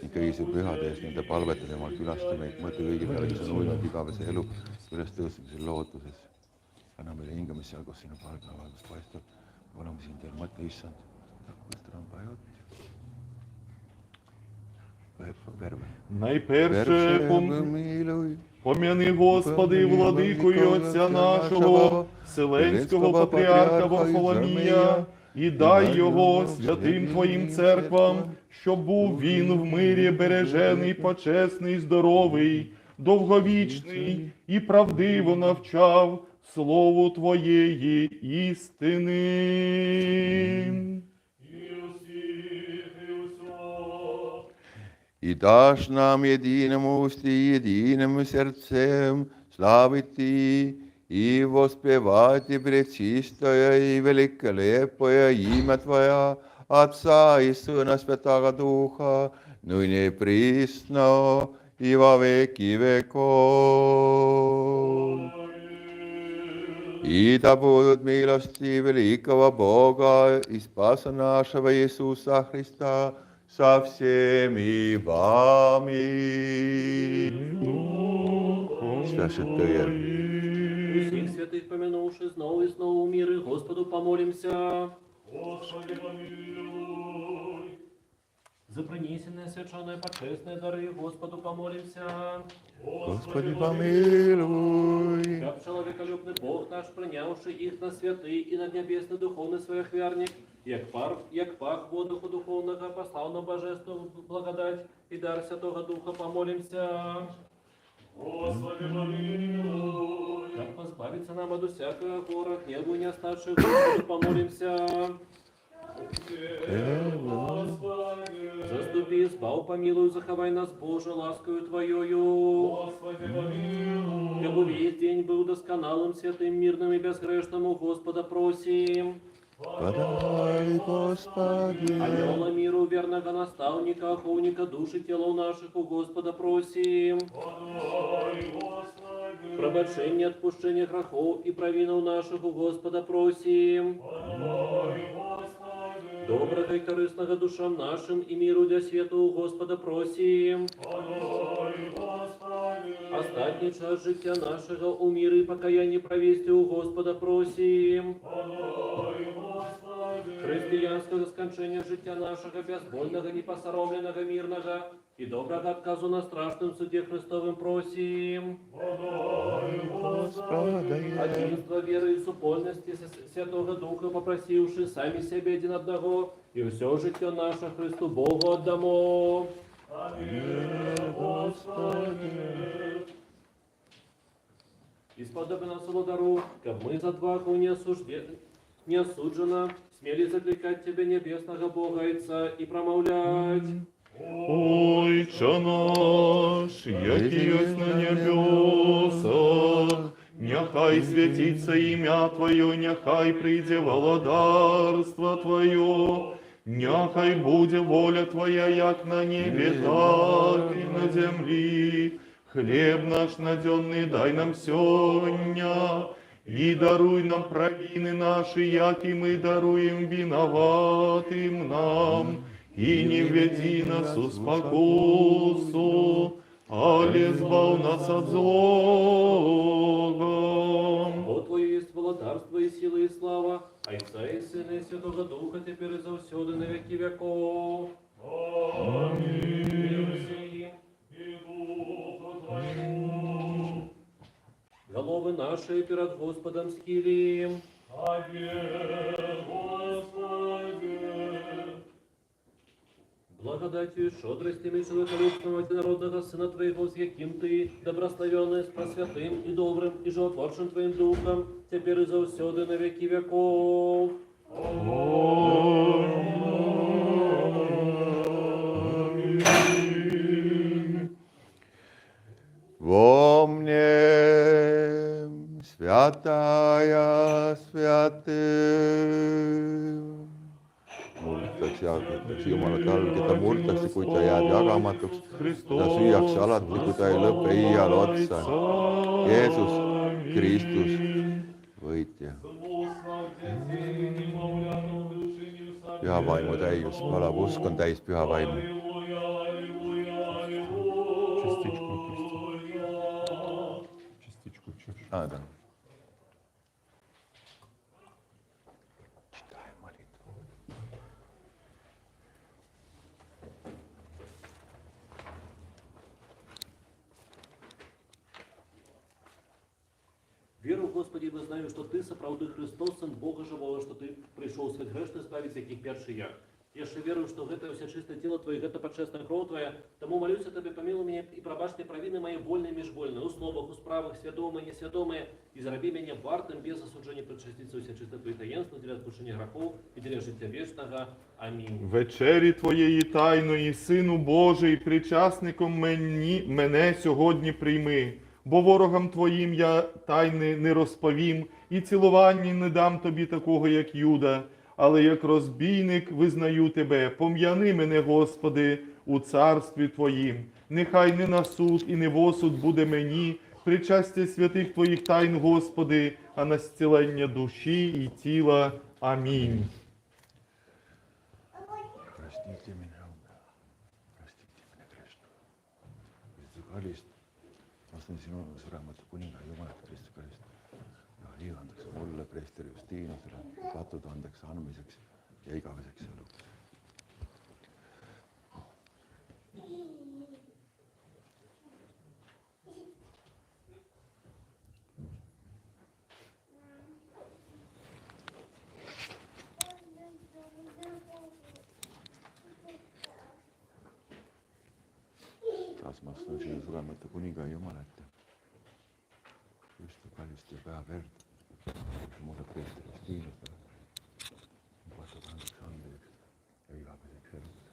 ning kõigise pühade eest nende palvetel Jumal külasta meid mõte kõigi peale, kes on uinud igavese elu üles tõusmisel lootuses. Anna meile hingamist seal, kus sinu palve valgust paistab. Palume sind veel mõtle, issand, bыстро on поет. Найперше пом'яни, Господи, владикою Отця нашого, Вселенського патріарха Варфоломія, і дай його святим Твоїм церквам, щоб був він в мирі бережений, почесний, здоровий, довговічний і правдиво навчав слову Твоєї істини. И дашь нам единым усти, единым сердцем славить и воспевать и пречистое и великолепое имя Твоя, Отца и Сына Святаго Духа, ныне присно и во веки веков. И да будут милости великого Бога и Спаса нашего Иисуса Христа со всеми вами. Святое. Всіх святих помянувши, знову і знову у міри, Господу помолимся. Господи, помилуй. За принесенные священные почестные дары Господу помолимся. Господи, помилуй. Как человеколюбный Бог наш, принявший их на святый и на небесный духовный своих верник, як пах воздуху духовного, послал нам божественную благодать и дар Святого Духа, помолимся. Господи, помилуй. Как позбавиться нам от всякого гора, гневу не оставших, Господу помолимся. Господи, Заступи избав, помилуй, заховай нас, Боже, ласкою Твоею. Господи, помилуй. Чтобы весь день был досконалым, святым, мирным и безгрешным, у Господа просим. Подай, Господи. Анела миру, верного наставника, оховника души тела наших, у Господа просим. Подай, Господи. Пробачение, отпущение грехов и провинов наших, у Господа просим. Подай, Господи. Доброго и корыстного душам нашим и миру для света, у Господа просим. Подай, Господи. Остатний час життя нашего у миру и покаянии провести, у Господа просим. Подай, Господи. Християнского скончения життя нашего, безбольного, непосоромленного, мирного и доброго отказу на страшном суде Христовым просим. Подай, Господи. Одинство веры и супольности Святого Духа попросивши сами себе один одного, и все життя наше Христу Богу отдамо. Аминь, Господи. Исподоби нас Володару, как мы за дваху не осуджено, смели закликать Тебя, небесного Бога Отца, и промовлять. Ойче наш, який єсть на небесах, нехай святиться ім'я Твоє, нехай прийде володарство Твоє, нехай буде воля Твоя, як на небі, так і на землі. Хлеб наш наденный дай нам сёння, и даруй нам провины наши, як и мы даруем виноватым нам. И не введи нас у спокусу, але избав нас от злого. Бо Твое есть володарство и сила и слава, Отца и Сына и Святого Духа, теперь и завсёды на веки веков. Аминь. Мир сим. И Духу Твоему. Головы наши перед Господом схилим. Аминь, Господи. Благодатью и шодростями человеколюбственного единородного Сына Твоего, с яким Ты, добрословенный, с просвятым и добрым и животворчим Твоим Духом, теперь и завсёды на веки веков. Помним, святая святым. Murtakse jaagatakse Jumalat all, keda murtakse, kui ta jääb jagamatuks. Ta süüakse alati, kui ta ei lõpe iial otsa. Jeesus Kristus, võitja. Püha vaimu täius, palav usk on täis püha vaimu. Частичку чуть. Aadan. Читаем молитву. Веру, Господи, мы знаем, что Ты, соправды Христос, Сын Бога Живого, что Ты пришел свет грешный избавить, яких перший я. Я ще верую, что это все чистое тело Твое, это подчестная кровь Твоя. Тому молюсь Тебе, помилуй меня и пробачь мне провины мои вольные и межвольные, у словах, у справах, свядомые, несвядомые, и зараби меня вартым, без осуджения предшеститься все чисто Твои таинства, для отпущения грехов и для життя вечного. Аминь. Вечері Твоєї тайної, Сину Божий, причасником мене сьогодні прийми, бо ворогам Твоїм я тайни не розповім, і цілуванні не дам Тобі такого, як Юда, але як розбійник визнаю Тебе, пом'яни мене, Господи, у царстві Твоїм. Нехай не на суд і не в осуд буде мені, причастя святих Твоїх тайн, Господи, а на зцілення душі і тіла. Амінь. Простите меня, простите меня грешного. Kristus Kalist, astun sinu surematu kuninga Jumalat Kristus Kalist. Ja liivandaks mulle, preester Justiinusele, patud andeks andmiseks ja igaveseks eluks. Taas ma astun sinu surematu kuninga Jumalat. Kristus Kalist ja püha verd. Mulle preester Justiinusele, patud andeks andmiseks ja igaveseks eluks.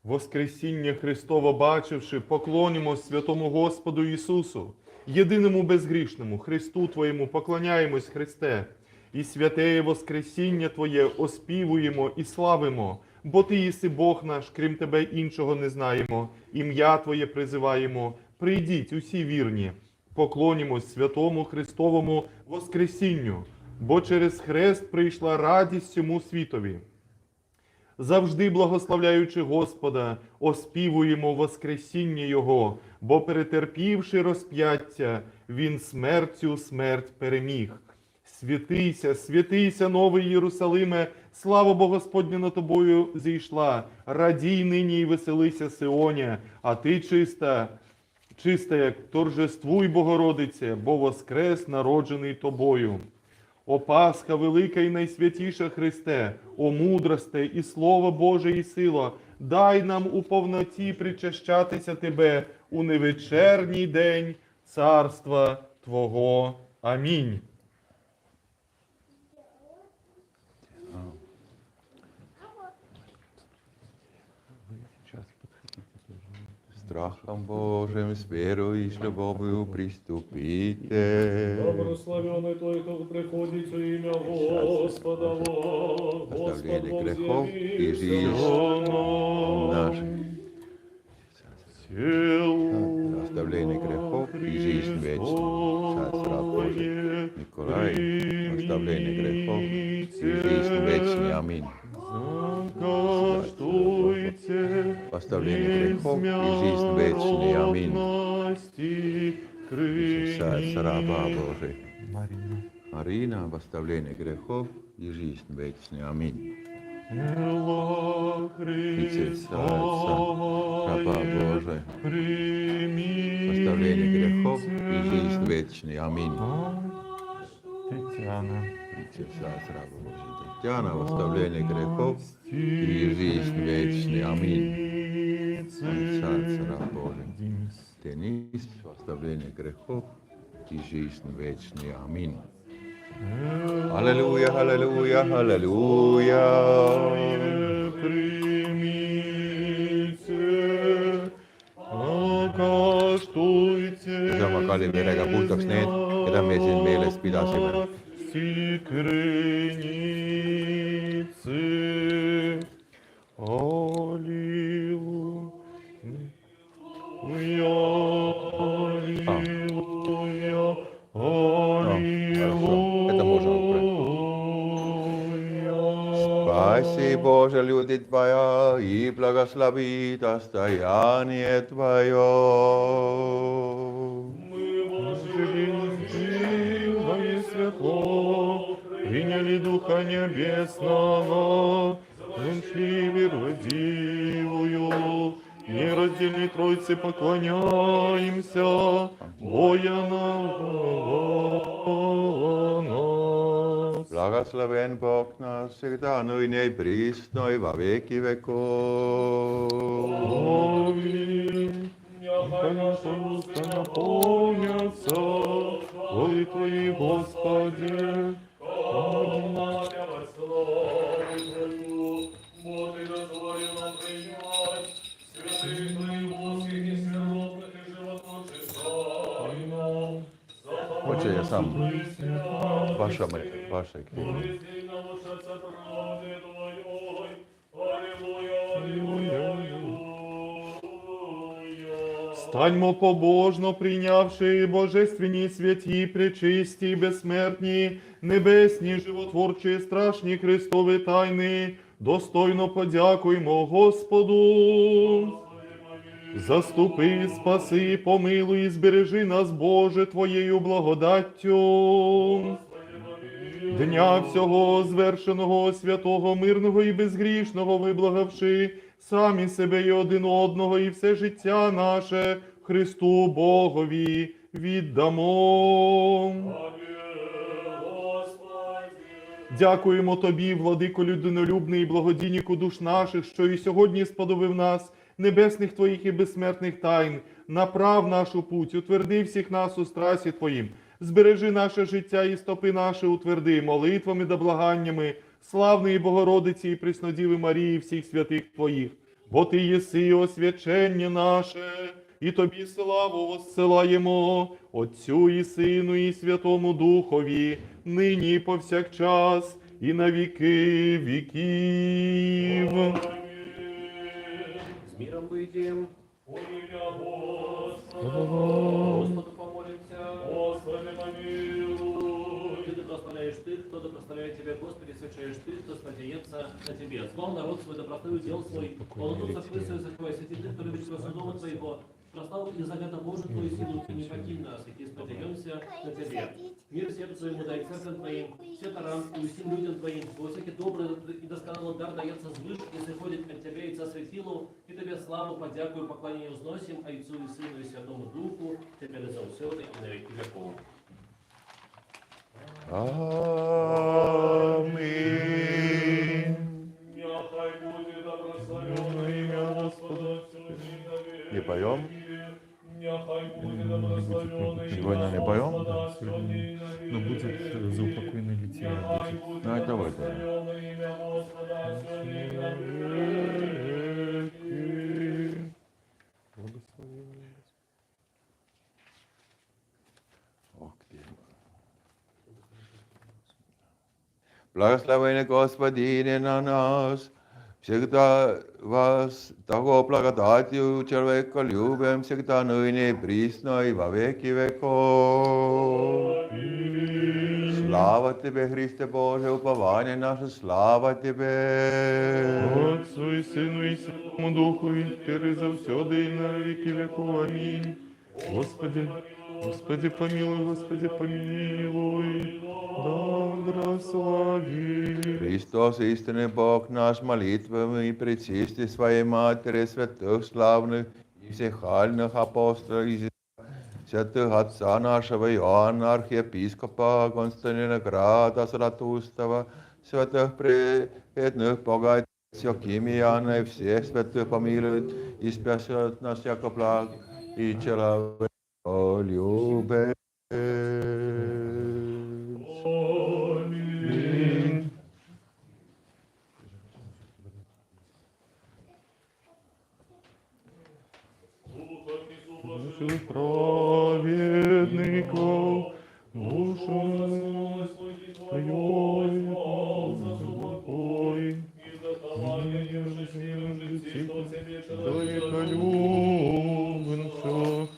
Воскресіння Христово бачивши, поклонімось святому Господу Ісусу, єдиному безгрішному, Христу Твоєму поклоняємось, Христе, і святеє Воскресіння Твоє оспівуємо і славимо, бо Ти єси Бог наш, крім Тебе іншого не знаємо, ім'я Твоє призиваємо, прийдіть усі вірні, поклонімось святому Христовому Воскресінню, бо через хрест прийшла радість всьому світові. Завжди благословляючи Господа, оспівуємо Воскресіння Його, бо перетерпівши розп'яття, Він смертю смерть переміг. Святийся, святийся, новий Єрусалиме, слава Бо Господня над тобою зійшла, радій нині і веселися, Сионе, а ти чиста, як торжествуй, Богородице, бо воскрес народжений тобою. О Пасха велика і найсвятіша Христе, о мудросте і Слово Боже і сила, дай нам у повноті причащатися Тебе у невечерній день царства Твого. Амінь. Страхом Божьим, с верой и с любовью приступите. Благословенный Той, кто приходит во имя Господа, Господь Оставление грехов и возвеличил. жизнь наших. Оставление грехов и жизнь вечную. Царство Божие. Николай, оставление грехов и жизнь вечную. Аминь. Оставление грехов и жизнь вечную. Аминь. Сердце раба Божий. Марина, в оставление грехов и жизнь вечную. Аминь. Сердце раба Божий. Оставление грехов и жизнь вечную. Аминь. Тетяна. Сердце раба Божий. Татьяна, в оставление грехов и жизнь вечную. Аминь. Сердце раба Божий. Денис, в оставление грехов и жизнь вечную. Аминь. Аллилуйя, аллилуйя, аллилуйя. Isamaa verega puhtaks need, keda me siin meeles pidasime. Это можно отправить. Спаси, Боже, люди Твоя, и благослови достояние Твое. Приняли Духа Небесного, нашли веродивую, нераздельной Тройце поклоняемся, боя нас. Благословен Бог нас всегда, ныне и присно, и во веки веков. Аминь. Нехай наши уста наполнятся, Ой, Твои, Господи, Хоче я сам. Ваша книга. Станьмо побожно, прийнявши божественні святі, пречисті, безсмертні, небесні, животворчі, страшні Христові тайни, достойно подякуймо Господу. Заступи, спаси, помилуй і збережи нас, Боже, Твоєю благодаттю. Дня всього звершеного, святого, мирного і безгрішного виблагавши, самі себе і один одного, і все життя наше Христу Богові віддамо. Дякуємо Тобі, владико людинолюбний і благодійнику душ наших, що і сьогодні сподобив нас, небесних Твоїх і безсмертних тайн, направ нашу путь, утверди всіх нас у страсі Твоїм, збережи наше життя і стопи наші утверди молитвами да благаннями, славної Богородиці і Преснодіви Марії, всіх святих Твоїх, бо Ти єси освячення наше, і Тобі славу воссилаємо, Отцю і Сину, і Святому Духові, нині і повсякчас, і на віки віків. С миром выйдем. Во имя Господа. Господу помолимся. Господи, помилуй. Ты благословляешь Ты, кто да прославляет Тебя, Господи, свящаешь Ты, кто сподеется на Тебе. Звал народ свой, да прославил дел свой, полноту церкви свою закрывай, святи Ты, кто любит Тебя дома Твоего, прославу и завета Божию Твою силу, Ты не покинь нас, и сподеемся на Тебе. Мир сердцу Твоему дай церковь Твоим, все тарам и всем людям Твоим, во всякий добрый и доскональный дар дается свыше, и приходит от Тебя и Отца Светилу, и Тебе славу, подякую, поклонение узносим, а Отцу и Сыну и Святому Духу, теперь и за все и на веки веков. Аминь. Нехай будет добрословенно имя Господа всю жизнь на веки. Не поем? Нехай будет добрословенно Сегодня не имя поем? Господа всю жизнь на Но веки. будет заупокойное Нехай литие. будет Ну, это вот, да. добрословенно имя Господа всю жизнь на веки. Ох ты. Благословение Господине на нас, всегда вас того благодатью человеколюбием, всегда ныне и присно и во веки веков. Слава Тебе, Христе Боже, упование наше, слава Тебе. Отцу і Сину, і Святому Духу, і тепер і завсюди, і на віки веков. Амінь. Господи, Господи, помилуй, Господи, помилуй, благослови. Христос, истинный Бог наш, молитвами и причисти Своей Матери, святых, славных и всехальных апостолов, и святых Отца нашего Иоанна, архиепископа Константина Града, Златустого, святых преданных Бога, Иоакимиана и всех святых помилует и спасет нас, яко благ и человеколюбец. Амінь. Душу праведников, душу Твою, упокой. Человеколюбенцев,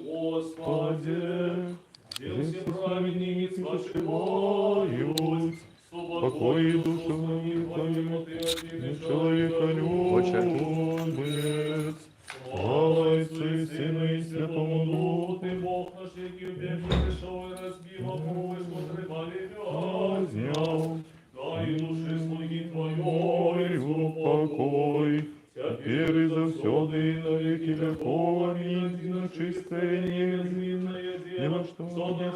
Господи, все праведники спочивають, покой душу Твою, человеколюбец. Слава Отцу и Сыну и Святому Духу, Ты Бог наш, який в день пришел и разбил опору, смотрибали Зняв дай души слуги Твоей упокой, теперь и завсёды и на веки веков. Аминь. Дина чистое, неизменное дело, что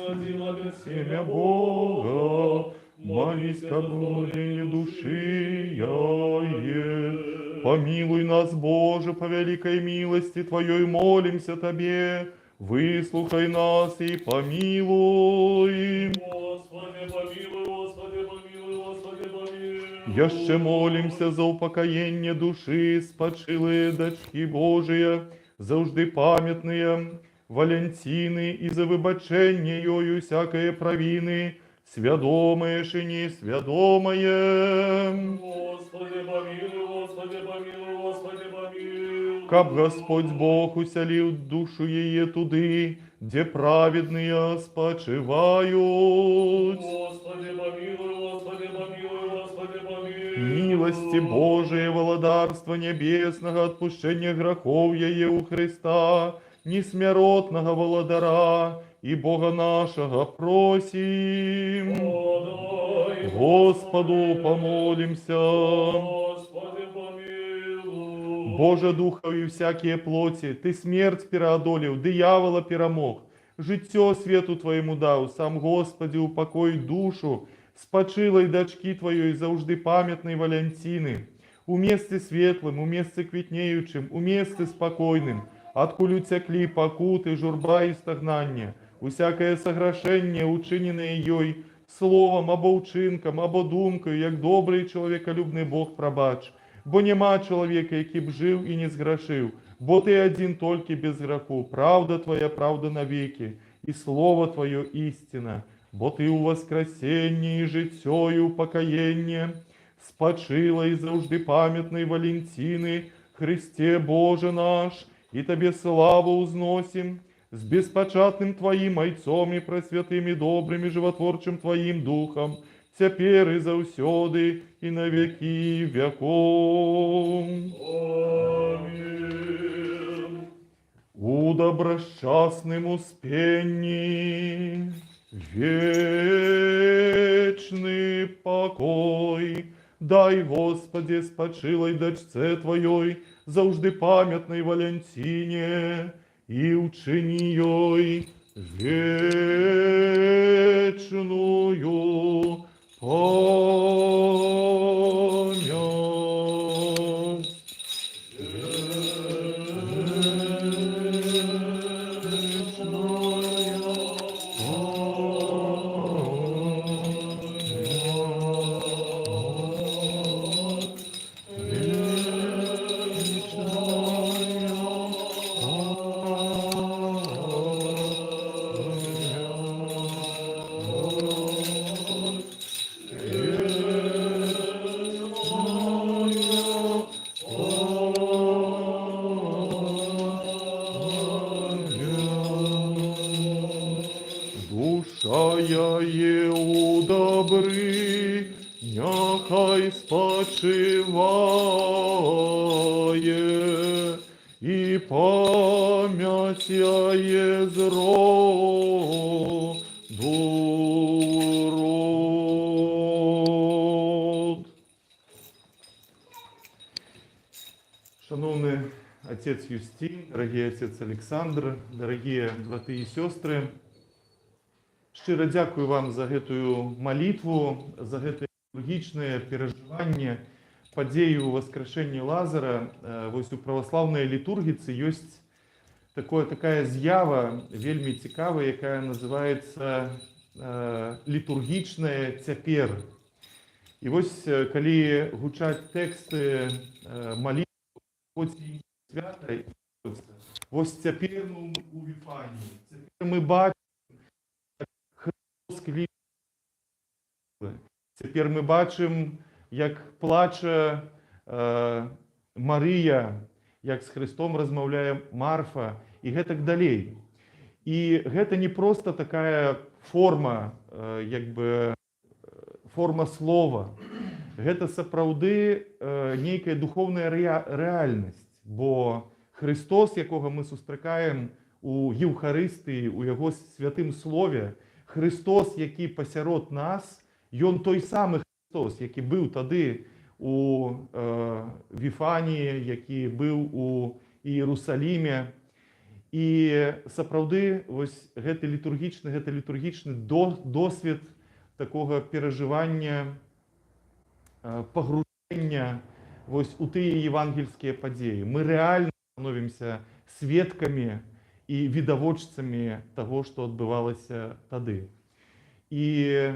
родила без семя Бога, молись ко благодению души я. Помилуй нас, Боже, по великой милости Твоей молимся Тебе, выслухай нас и помилуй. Господи, помилуй, Господи, помилуй, Господи, помилуй. Яще молимся за упокоєння душі спочили дочки Божия, завжди пам'ятные, Валентины, и за вибачення йою всякої провини, свядомое и несвядомое. Господи, помилуй, Господи, помилуй, Господи, помилуй. Каб Господь Бог уселил душу ее туди, где праведные спочивают. Господи, помилуй, Господи, помилуй, Господи, помилуй. Милости Божией, володарства небесного, отпущения грехов ее у Христа, несмиротного володара, и Бога нашего просим. Подай, Господу помолимся. Господи, помилуй. Боже Духові всякие плоти, Ты смерть переодолел, дьявола перемог, життя свету Твоему дав, сам Господи упокой душу, спочилой дочки Твоей завжди пам'ятной Валентины, у месте светлым, у месте квітнеючим, у месте спокойным, откулю текли покуты, журба и стогнання, усякое согрешение, учиненное ей, словом, або учинком, або думкою, як добрий чоловіколюбний Бог пробач. бо нема чоловіка, який б жив і не зграшив, бо ти один тільки без граху, правда твоя, правда навіки, і слово твоє істина, бо ти у воскресенні і життєю покаяння, спочила і завжди пам'ятний Валентини, Христе Боже наш, і Тобі славу узносим, с беспочатным Твоим Ойцом и пресвятым и добрым и животворчим Твоим Духом, теперь и заусёды, и на веки веков. Амінь. У добросчастным успении вечный покой, дай, Господи, спочилой дочце Твоей, завжди памятной Валентине, и учини ей вечную память. Душа є у добрі, нехай спочиває, і пам'ять є з роду в род. Шановний отець Юстин, дорогий отець Олександр, дорогі брати і сестри, щиро дякую вам за гэтую молитву, за гэта літургічнае перажыванне падзею воскрешення Лазара. Вось у православнай літургіцы ёсць такая з'ява вельмі цікавая, якая называецца літургічнае цяпер. І вось калі гучаць тэксты молитвы, хоць і святай, вось цяпер мы у Віфаніі, цяпер мы бачым Христос. Цяпер мы бачым, як плача Марыя, як з Христом размаўляе Марфа і гэтак далей. І гэта не проста такая форма, форма слова. Гэта сапраўды нейкая духовная рэальнасць, бо Христос, якога мы сустракаем у Євхарыстыі, у Яго святым слове, Христос, які пасярод нас, Ён той самы Христос, які быў тады у Віфаніі, які быў у Іерусаліме. І сапраўды вось гэты літургічны досвед такога перажывання, пагружэння вось у тыя евангельскія падзеі. Мы рэальна становімся сведкамі і відавочцамі таго, што адбывалася тады. І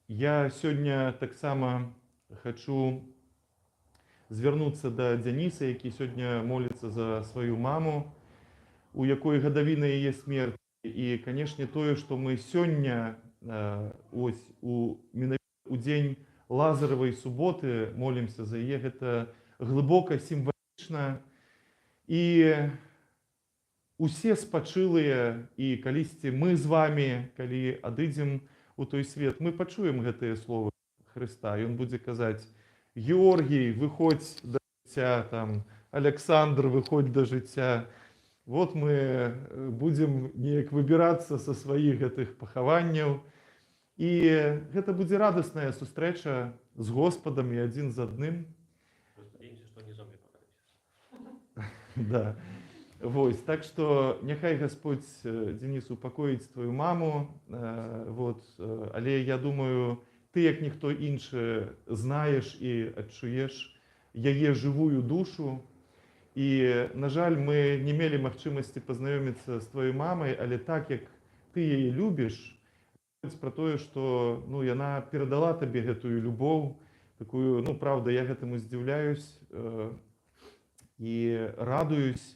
я сёння таксама хачу звярнуцца да Дзяніса, які сёння моліцца за сваю маму, у якой гадавіна яе смерці. І, канешне, тое, што мы сёння менавіта у дзень Лазаравай суботы молімся за яе, гэта глыбока сімвалічна. І усе спачылыя, і калісьці мы з вами, калі адыдзем у той свет, мы пачуем гэтыя словы Хрыста. Ён будзе казаць: Георгій, выходзь да жыцця, там, Александр, выходзь да жыцця. Вот мы будзем неяк выбірацца са сваіх гэтых пахаванняў. І гэта будзе радасная сустрэча з Господам і адзін з адным. Надеемся, что не зомби попадемся. Да. Вось, так што няхай Господь, Денис, упакоіць твою маму. Але я думаю, ты, як ніхто іншы, знаеш і адчуеш яе жывую душу. І, на жаль, мы не мелі магчымасці пазнаёміцца з тваёй мамай, але так, як ты яе любіш, пра тое, што яна перадала табе гэтую любоў, такую, ну, правда, я гэтаму здзіўляюсь і радуюсь.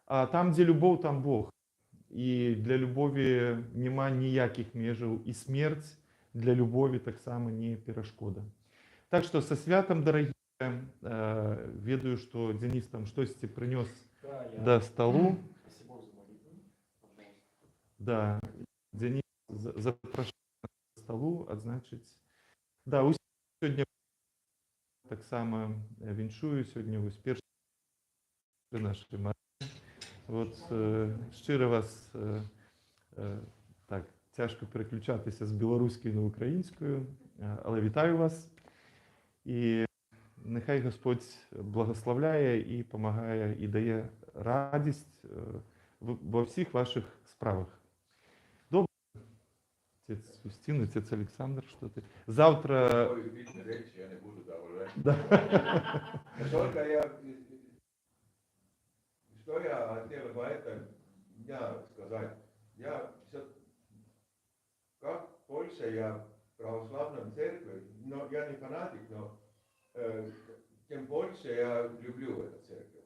А там, дзе любоў, там Бог. І для любові няма ніякіх межаў, і смерць для любові таксама не перашкода. Так што са святам, дарагія, ведаю, што Денис там штосьці прынёс да сталу. Да, Денис запрашаю да сталу адзначыць. Да, усіх сёння таксама віншую, сёння вось першы нашай Марыі. Вот, шчыра вас, так, цяжка пераключатися з беларускай на українською, але вітаю вас. І нехай Господь благословляє і помагає, і дає радість во всіх ваших справах. Добре. Отець Юстин, отець Олександр, що ти? Завтра... Ой, видно, речи я не буду добавлять. Да. Только что я хотел бы это дня сказать. Я все, как Польша, я в православной церкви, но я не фанатик, но тем больше я люблю эту церковь.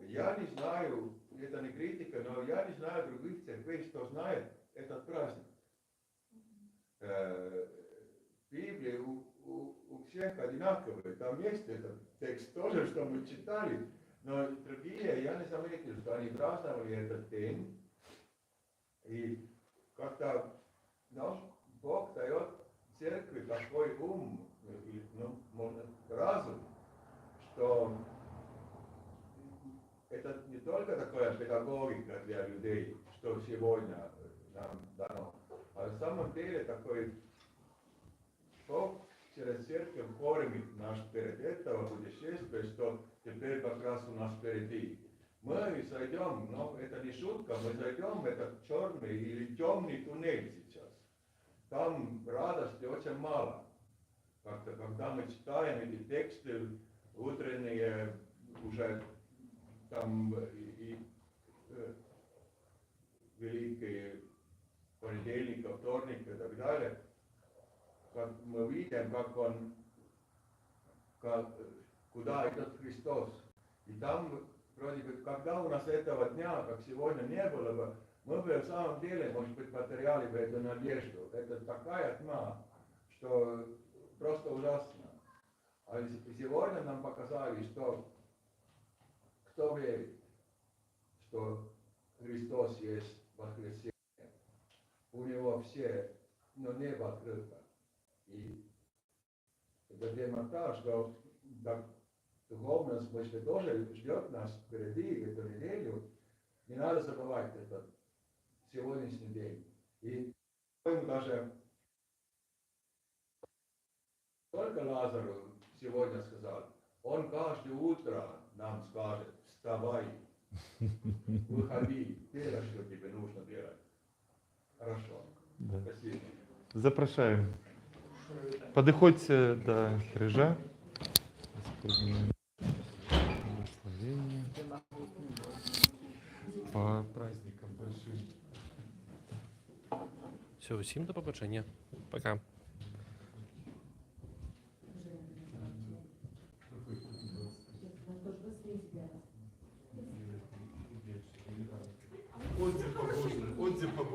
Я не знаю, это не критика, но я не знаю других церквей, что знает этот праздник. Библия у всех одинаковая. Там есть этот текст тоже, что мы читали, но другие я не заметил, что они праздновали этот день. И как-то наш Бог дает церкви такой ум, ну, можно, разум, что это не только такая педагогика для людей, что сегодня нам дано, а на самом деле такой Бог через церковь кормит нас перед этого путешествия, что теперь как раз у нас впереди. Мы зайдем, но это не шутка, мы зайдем в этот черный или темный туннель сейчас. Там радости очень мало. Как-то, когда мы читаем эти тексты утренние, уже там и великие понедельника, вторника и так далее, как мы видим, куда идет Христос. И там, вроде бы, когда у нас этого дня, как сегодня, не было бы, мы бы в самом деле, может быть, потеряли бы эту надежду. Это такая тьма, что просто ужасно. А сегодня нам показали, что кто верит, что Христос есть воскресение. У него все, но небо открыто. И это демонтаж, что так, в духовном смысле тоже ждет нас впереди эту неделю. Не надо забывать этот сегодняшний день. И даже только Лазару сегодня сказал, он каждое утро нам скажет, вставай, выходи, делай, что тебе нужно делать. Хорошо. Да. Спасибо. Запрашаем. Подыходьте до крыжа. Господне благословение. По праздникам большим. Все, усім до побачення. Пока. Отзыв побожный, отзыв побожный.